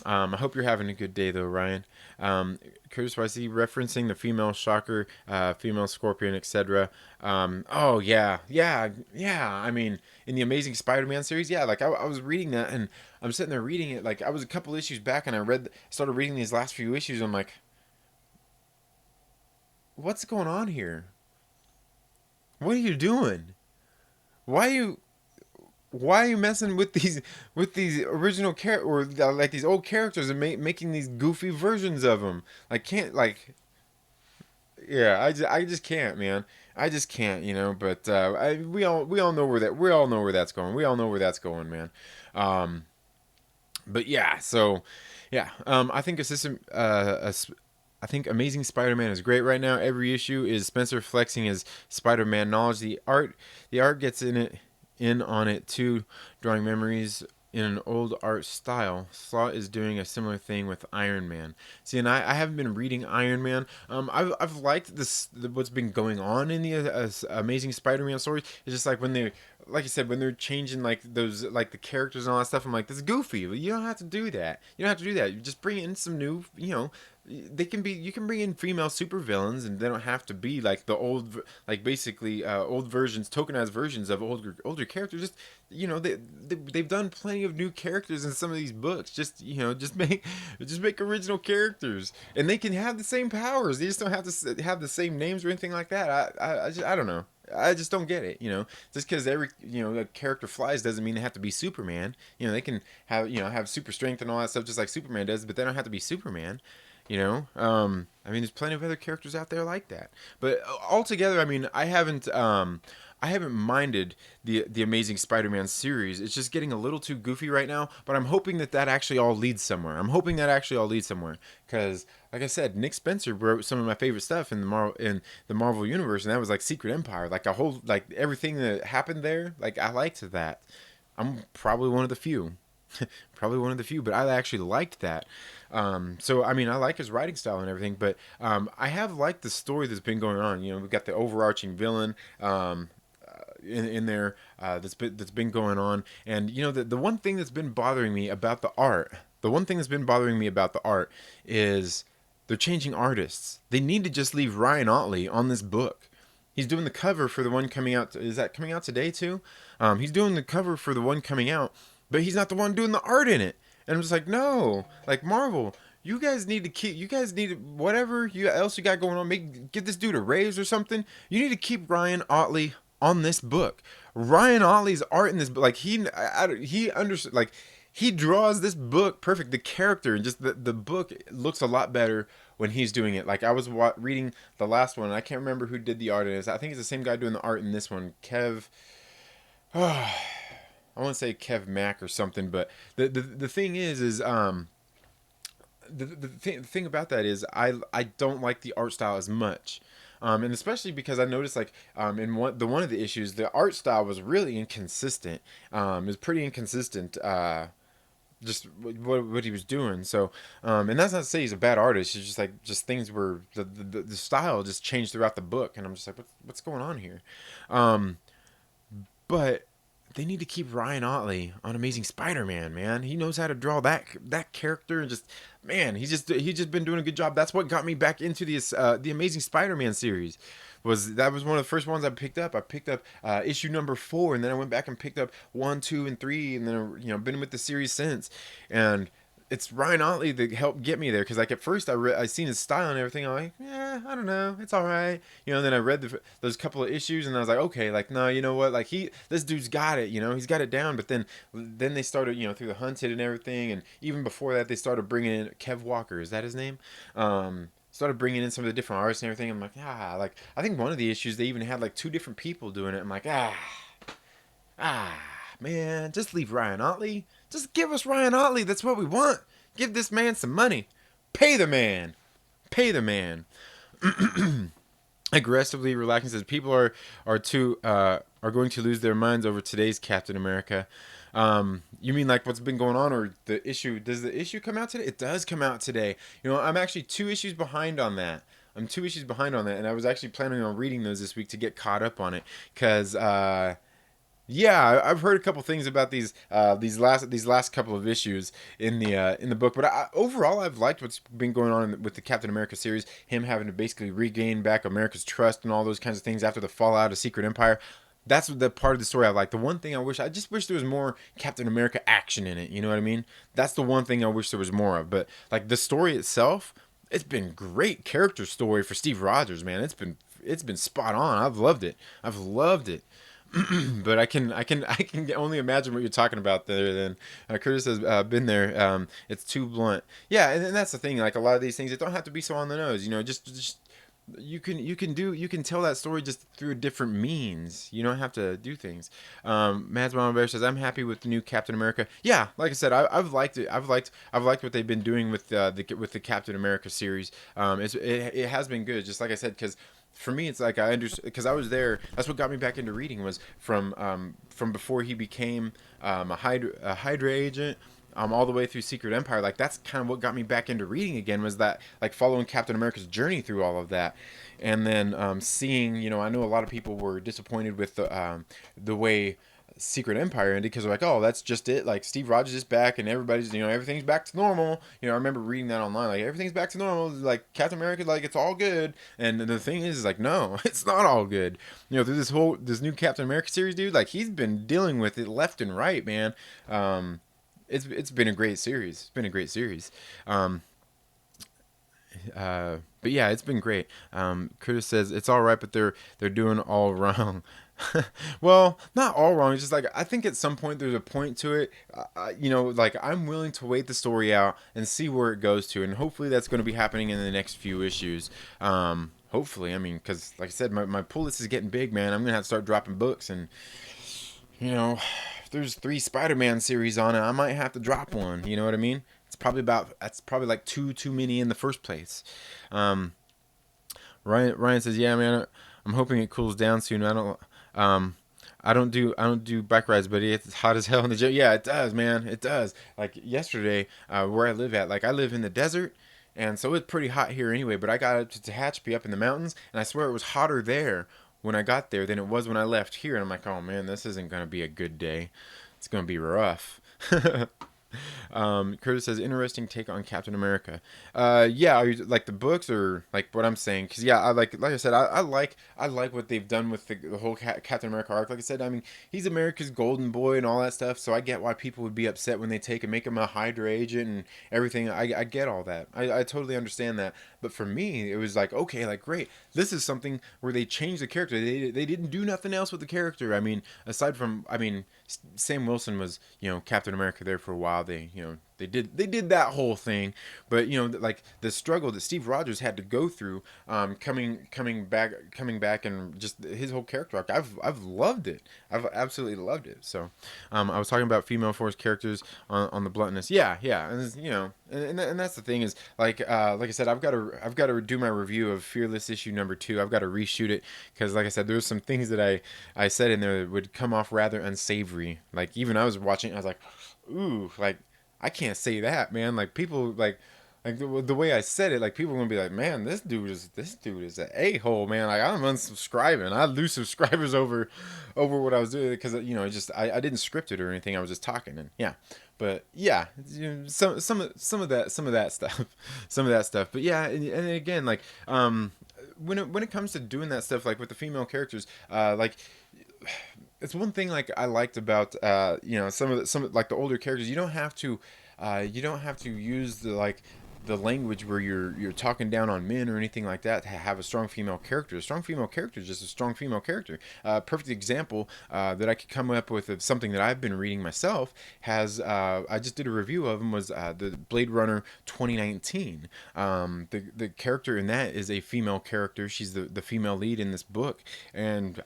I hope you're having a good day though, Ryan. Curtis YC referencing the female shocker, female scorpion, etc. Oh yeah. I mean, in the Amazing Spider-Man series, yeah. Like I was reading that, and I'm sitting there reading it. Like I was a couple issues back, and started reading these last few issues. I'm like, what's going on here? What are you doing? Why are you? Why are you messing with these original or like these old characters and making these goofy versions of them? Like can't like yeah, I just can't, man. I just can't, you know. But we all know where that's going. We all know where that's going, man. Um, but yeah, so yeah, I think a system I think Amazing Spider-Man is great right now. Every issue is Spencer flexing his Spider-Man knowledge. The art gets in on it too, drawing memories in an old art style. Slott is doing a similar thing with Iron Man. See, and I haven't been reading Iron Man. I've liked what's been going on in the Amazing Spider-Man stories. It's just like when they, like I said, when they're changing like those like the characters and all that stuff. I'm like, this is goofy. You don't have to do that. You don't have to do that. You just bring in some new, you know, you can bring in female supervillains and they don't have to be like the old like basically old versions, tokenized versions of older characters. Just you know they've done plenty of new characters in some of these books. Just you know just make original characters and they can have the same powers. They just don't have to have the same names or anything like that. I don't know. I just don't get it, you know. Just because every a character flies doesn't mean they have to be Superman. You know, they can have super strength and all that stuff just like Superman does, but they don't have to be Superman. You know, I mean, there's plenty of other characters out there like that. But altogether, I mean, I haven't minded the Amazing Spider-Man series. It's just getting a little too goofy right now. But I'm hoping that actually all leads somewhere. Because, like I said, Nick Spencer wrote some of my favorite stuff in the Marvel universe, and that was like Secret Empire, like a whole like everything that happened there. Like I liked that. I'm probably one of the few. Probably one of the few, but I actually liked that. So I mean, I like his writing style and everything, but I have liked the story that's been going on. You know, we've got the overarching villain in there that's been going on, and you know, the one thing that's been bothering me about the art is they're changing artists. They need to just leave Ryan Ottley on this book. He's doing the cover for the one coming out. Is that coming out today too? He's doing the cover for the one coming out, but he's not the one doing the art in it. And I'm just like, no, like Marvel, you guys need whatever else you got going on. Give this dude a raise or something. You need to keep Ryan Ottley on this book. Ryan Otley's art in this book, like he understood, like he draws this book perfect. The character and just the book looks a lot better when he's doing it. Like I was reading the last one, and I can't remember who did the art in this. I think it's the same guy doing the art in this one, Kev. I want to say Kev Mack or something, but the thing is the thing about that is I don't like the art style as much. And especially because I noticed like in one of the issues the art style was really inconsistent. It was pretty inconsistent. Just what he was doing. So and that's not to say he's a bad artist. It's just like things were the style just changed throughout the book, and I'm just like what's going on here. But they need to keep Ryan Ottley on Amazing Spider-Man, man. He knows how to draw that character, and just man, he's just been doing a good job. That's what got me back into the Amazing Spider-Man series. that was one of the first ones I picked up. I picked up issue number 4, and then I went back and picked up 1, 2, and 3, and then been with the series since. And it's Ryan Otley that helped get me there, because like at first I seen his style and everything. I'm like, yeah, I don't know, it's all right, And then I read those couple of issues, and I was like, okay, like no, you know what, like this dude's got it, he's got it down. But then they started, through the Hunted and everything, and even before that they started bringing in Kev Walker. Is that his name? Started bringing in some of the different artists and everything. I'm like, like I think one of the issues they even had like 2 different people doing it. I'm like, ah, man, just leave Ryan Otley. Just give us Ryan Otley. That's what we want. Give this man some money. Pay the man. Pay the man. Aggressively relaxing says people are going to lose their minds over today's Captain America. You mean like what's been going on, or the issue? Does the issue come out today? It does come out today. I'm actually 2 issues behind on that. I'm 2 issues behind on that, and I was actually planning on reading those this week to get caught up on it, because yeah, I've heard a couple things about these last couple of issues in the book, but overall I've liked what's been going on with the Captain America series. Him having to basically regain back America's trust and all those kinds of things after the fallout of Secret Empire. That's the part of the story I like. The one thing I just wish there was more Captain America action in it. You know what I mean? That's the one thing I wish there was more of. But like the story itself, it's been great character story for Steve Rogers, man. It's been spot on. I've loved it. I've loved it. But I can only imagine what you're talking about there. Then Curtis has been there. It's too blunt. Yeah, and that's the thing. Like a lot of these things, it don't have to be so on the nose. Just you can tell that story just through different means. You don't have to do things. Mads Mama Bear says, I'm happy with the new Captain America. Yeah, like I said, I've liked it. I've liked what they've been doing with the Captain America series. It has been good. Just like I said, because for me, it's like I understood, because I was there. That's what got me back into reading, was from before he became a Hydra agent, all the way through Secret Empire. Like that's kind of what got me back into reading again, was that like following Captain America's journey through all of that, and then seeing, I know a lot of people were disappointed with the way Secret Empire ended, because they're like, oh, that's just it. Like Steve Rogers is back, and everybody's, everything's back to normal. I remember reading that online, like everything's back to normal. Like Captain America, like it's all good. And the thing is like, no, it's not all good. Through this new Captain America series, dude, like he's been dealing with it left and right, man. It's been a great series. It's been a great series. But yeah, it's been great. Curtis says it's all right, but they're doing all wrong. Well, not all wrong. It's just like I think at some point there's a point to it. Like I'm willing to wait the story out and see where it goes to, and hopefully that's going to be happening in the next few issues. Hopefully, I mean, because like I said, my pull list is getting big, man. I'm gonna have to start dropping books, and if there's 3 Spider-Man series on it, I might have to drop one. You know what I mean? That's probably like too many in the first place. Ryan says, yeah, man, I'm hoping it cools down soon. I don't do bike rides, but it's hot as hell in the gym. Yeah, it does, man. It does. Like yesterday, where I live at, like I live in the desert, and so it's pretty hot here anyway. But I got up to Tehachapi up in the mountains, and I swear it was hotter there when I got there than it was when I left here. And I'm like, oh man, this isn't gonna be a good day. It's gonna be rough. Curtis says, interesting take on Captain America. Yeah, like the books, or like what I'm saying? Because yeah, like I said, I like what they've done with the whole Captain America arc. Like I said, I mean, he's America's golden boy and all that stuff, so I get why people would be upset when they take and make him a Hydra agent and everything. I get all that. I totally understand that. But for me, it was like, okay, like great, this is something where they changed the character. They didn't do nothing else with the character. I mean, aside from, I mean, Sam Wilson was, Captain America there for a while. They did that whole thing, but like the struggle that Steve Rogers had to go through, coming back, and just his whole character arc. I've loved it. I've absolutely loved it. So, I was talking about female force characters on the bluntness. Yeah, and and that's the thing is like I said, I've got to do my review of Fearless issue number 2. I've got to reshoot it, because like I said, there's some things that I said in there that would come off rather unsavory. Like even I was watching, I was like, ooh, like I can't say that, man. Like people like the way I said it, like people are gonna be like, man, this dude is an a-hole, man. Like I'm unsubscribing. I lose subscribers over what I was doing, because just I didn't script it or anything. I was just talking, and yeah. But yeah, some of that stuff, some of that stuff. But yeah, and again, like when it comes to doing that stuff, like with the female characters, like it's one thing like I liked about some like the older characters. You don't have to use the language where you're talking down on men or anything like that to have a strong female character. A strong female character is just a strong female character. Perfect example that I could come up with of something that I've been reading myself has I just did a review of them was the Blade Runner 2019. The character in that is a female character. She's the female lead in this book, and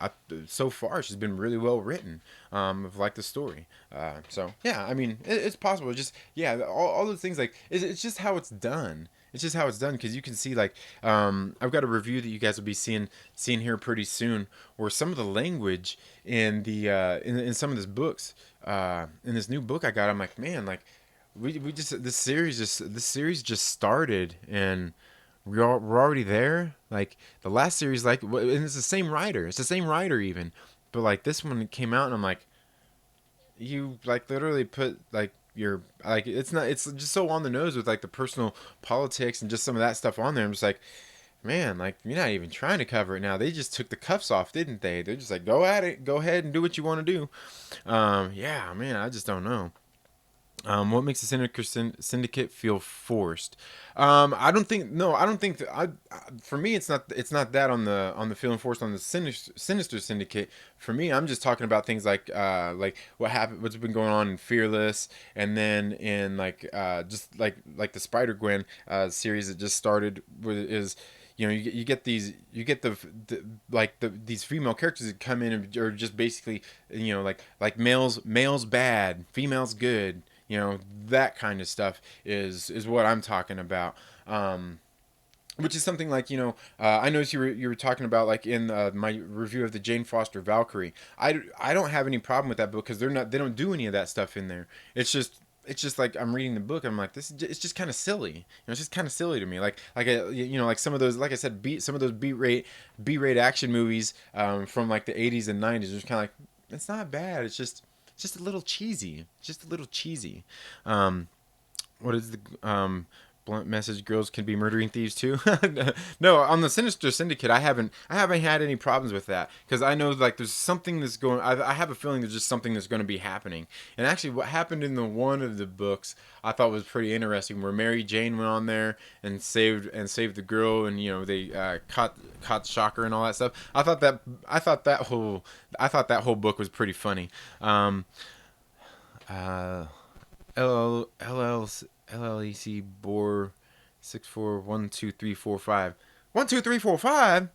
so far she's been really well written. I've liked the story. So yeah, I mean it's possible. Just yeah, all those things like it's just how it's done. It's just how it's done because you can see like I've got a review that you guys will be seeing here pretty soon, where some of the language in the in some of these books in this new book I got, I'm like, man, like we just this series just started and we're already there. Like the last series, like and it's the same writer. It's the same writer even, but like this one came out and I'm like, you like literally put like your like it's just so on the nose with like the personal politics and just some of that stuff on there. I'm just like, man, like you're not even trying to cover it now. They just took the cuffs off, didn't they? They're just like, go at it, go ahead and do what you want to do. Yeah, man, I just don't know. What makes a syndicate feel forced? I don't think. No, I don't think that. For me, it's not. It's not that on the feeling forced on the sinister syndicate. For me, I'm just talking about things like what happened, what's been going on in Fearless, and then in just like the Spider Gwen series that just started is. You know, you get these female characters that come in and are just basically, you know, like males bad, females good, you know, that kind of stuff is what I'm talking about. Which is something like, you know, I noticed you were talking about like in my review of the Jane Foster Valkyrie. I don't have any problem with that book because they don't do any of that stuff in there. It's just like I'm reading the book and I'm like, it's just kind of silly. You know, it's just kind of silly to me. You know, like some of those, like I said, some of those B rate action movies from like the 80s and 90s. It's kind of like, it's not bad. It's just a little cheesy. Just a little cheesy. What is the blunt message? Girls can be murdering thieves too. No, on the Sinister Syndicate, I haven't had any problems with that because I know like there's something that's going. I have a feeling there's just something that's going to be happening. And actually, what happened in the one of the books I thought was pretty interesting, where Mary Jane went on there and saved the girl, and you know they caught Shocker and all that stuff. I thought that whole book was pretty funny. Uh, LLEC bore 64123445. 12345.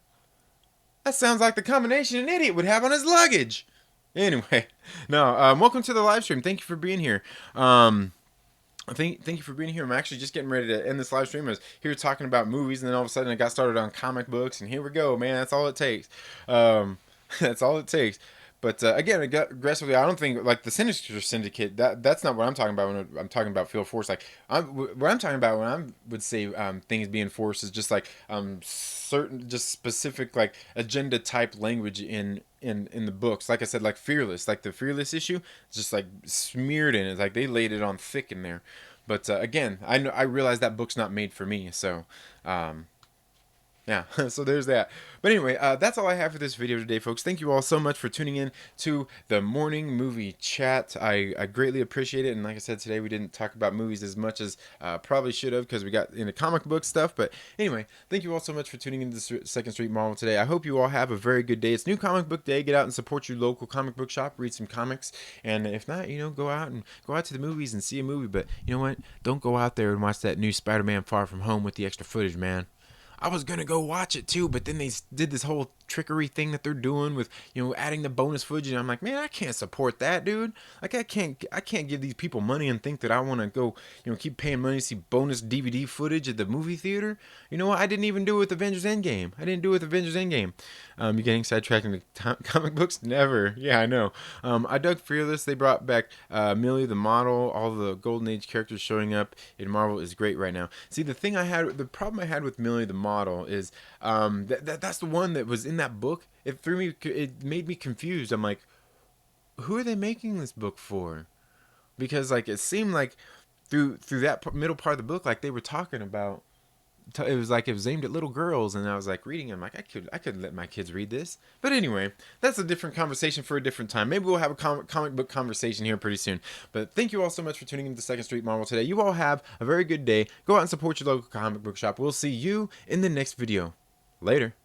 That sounds like the combination an idiot would have on his luggage. Anyway, no. Welcome to the live stream. Thank you for being here. Thank you for being here. I'm actually just getting ready to end this live stream. I was here talking about movies, and then all of a sudden I got started on comic books, and here we go, man. That's all it takes. That's all it takes. But again, aggressively, I don't think like the Sinister Syndicate. That's not what I'm talking about when I'm talking about feel force. Like what I'm talking about when I would say things being forced is just like certain, just specific like agenda type language in the books. Like I said, like Fearless, like the Fearless issue, it's just like smeared in it. Like they laid it on thick in there. But again, I realize that book's not made for me, so. Yeah, so there's that. But anyway, that's all I have for this video today, folks. Thank you all so much for tuning in to the morning movie chat. I greatly appreciate it. And like I said, today we didn't talk about movies as much as probably should have because we got into comic book stuff. But anyway, thank you all so much for tuning into the Second Street Marvel today. I hope you all have a very good day. It's New Comic Book Day. Get out and support your local comic book shop. Read some comics. And if not, you know, go out to the movies and see a movie. But you know what? Don't go out there and watch that new Spider-Man Far From Home with the extra footage, man. I was gonna go watch it too, but then they did this whole trickery thing that they're doing with, you know, adding the bonus footage, and I'm like, man, I can't support that, dude. Like, I can't give these people money and think that I want to go, you know, keep paying money to see bonus DVD footage at the movie theater. You know what? I didn't even do it with Avengers Endgame. You getting sidetracked into comic books? Never. Yeah, I know. I dug Fearless. They brought back Millie the model. All the Golden Age characters showing up in Marvel is great right now. See, the problem I had with Millie the model is that's the one that was in that book. It made me confused. I'm like, who are they making this book for? Because like it seemed like through that middle part of the book, like they were talking about it was like it was aimed at little girls, and I was like reading it. I'm like, I could let my kids read this. But anyway, that's a different conversation for a different time. Maybe we'll have a comic book conversation here pretty soon. But thank you all so much for tuning into the Second Street Marvel today. You all have a very good day. Go out and support your local comic book shop. We'll see you in the next video. Later.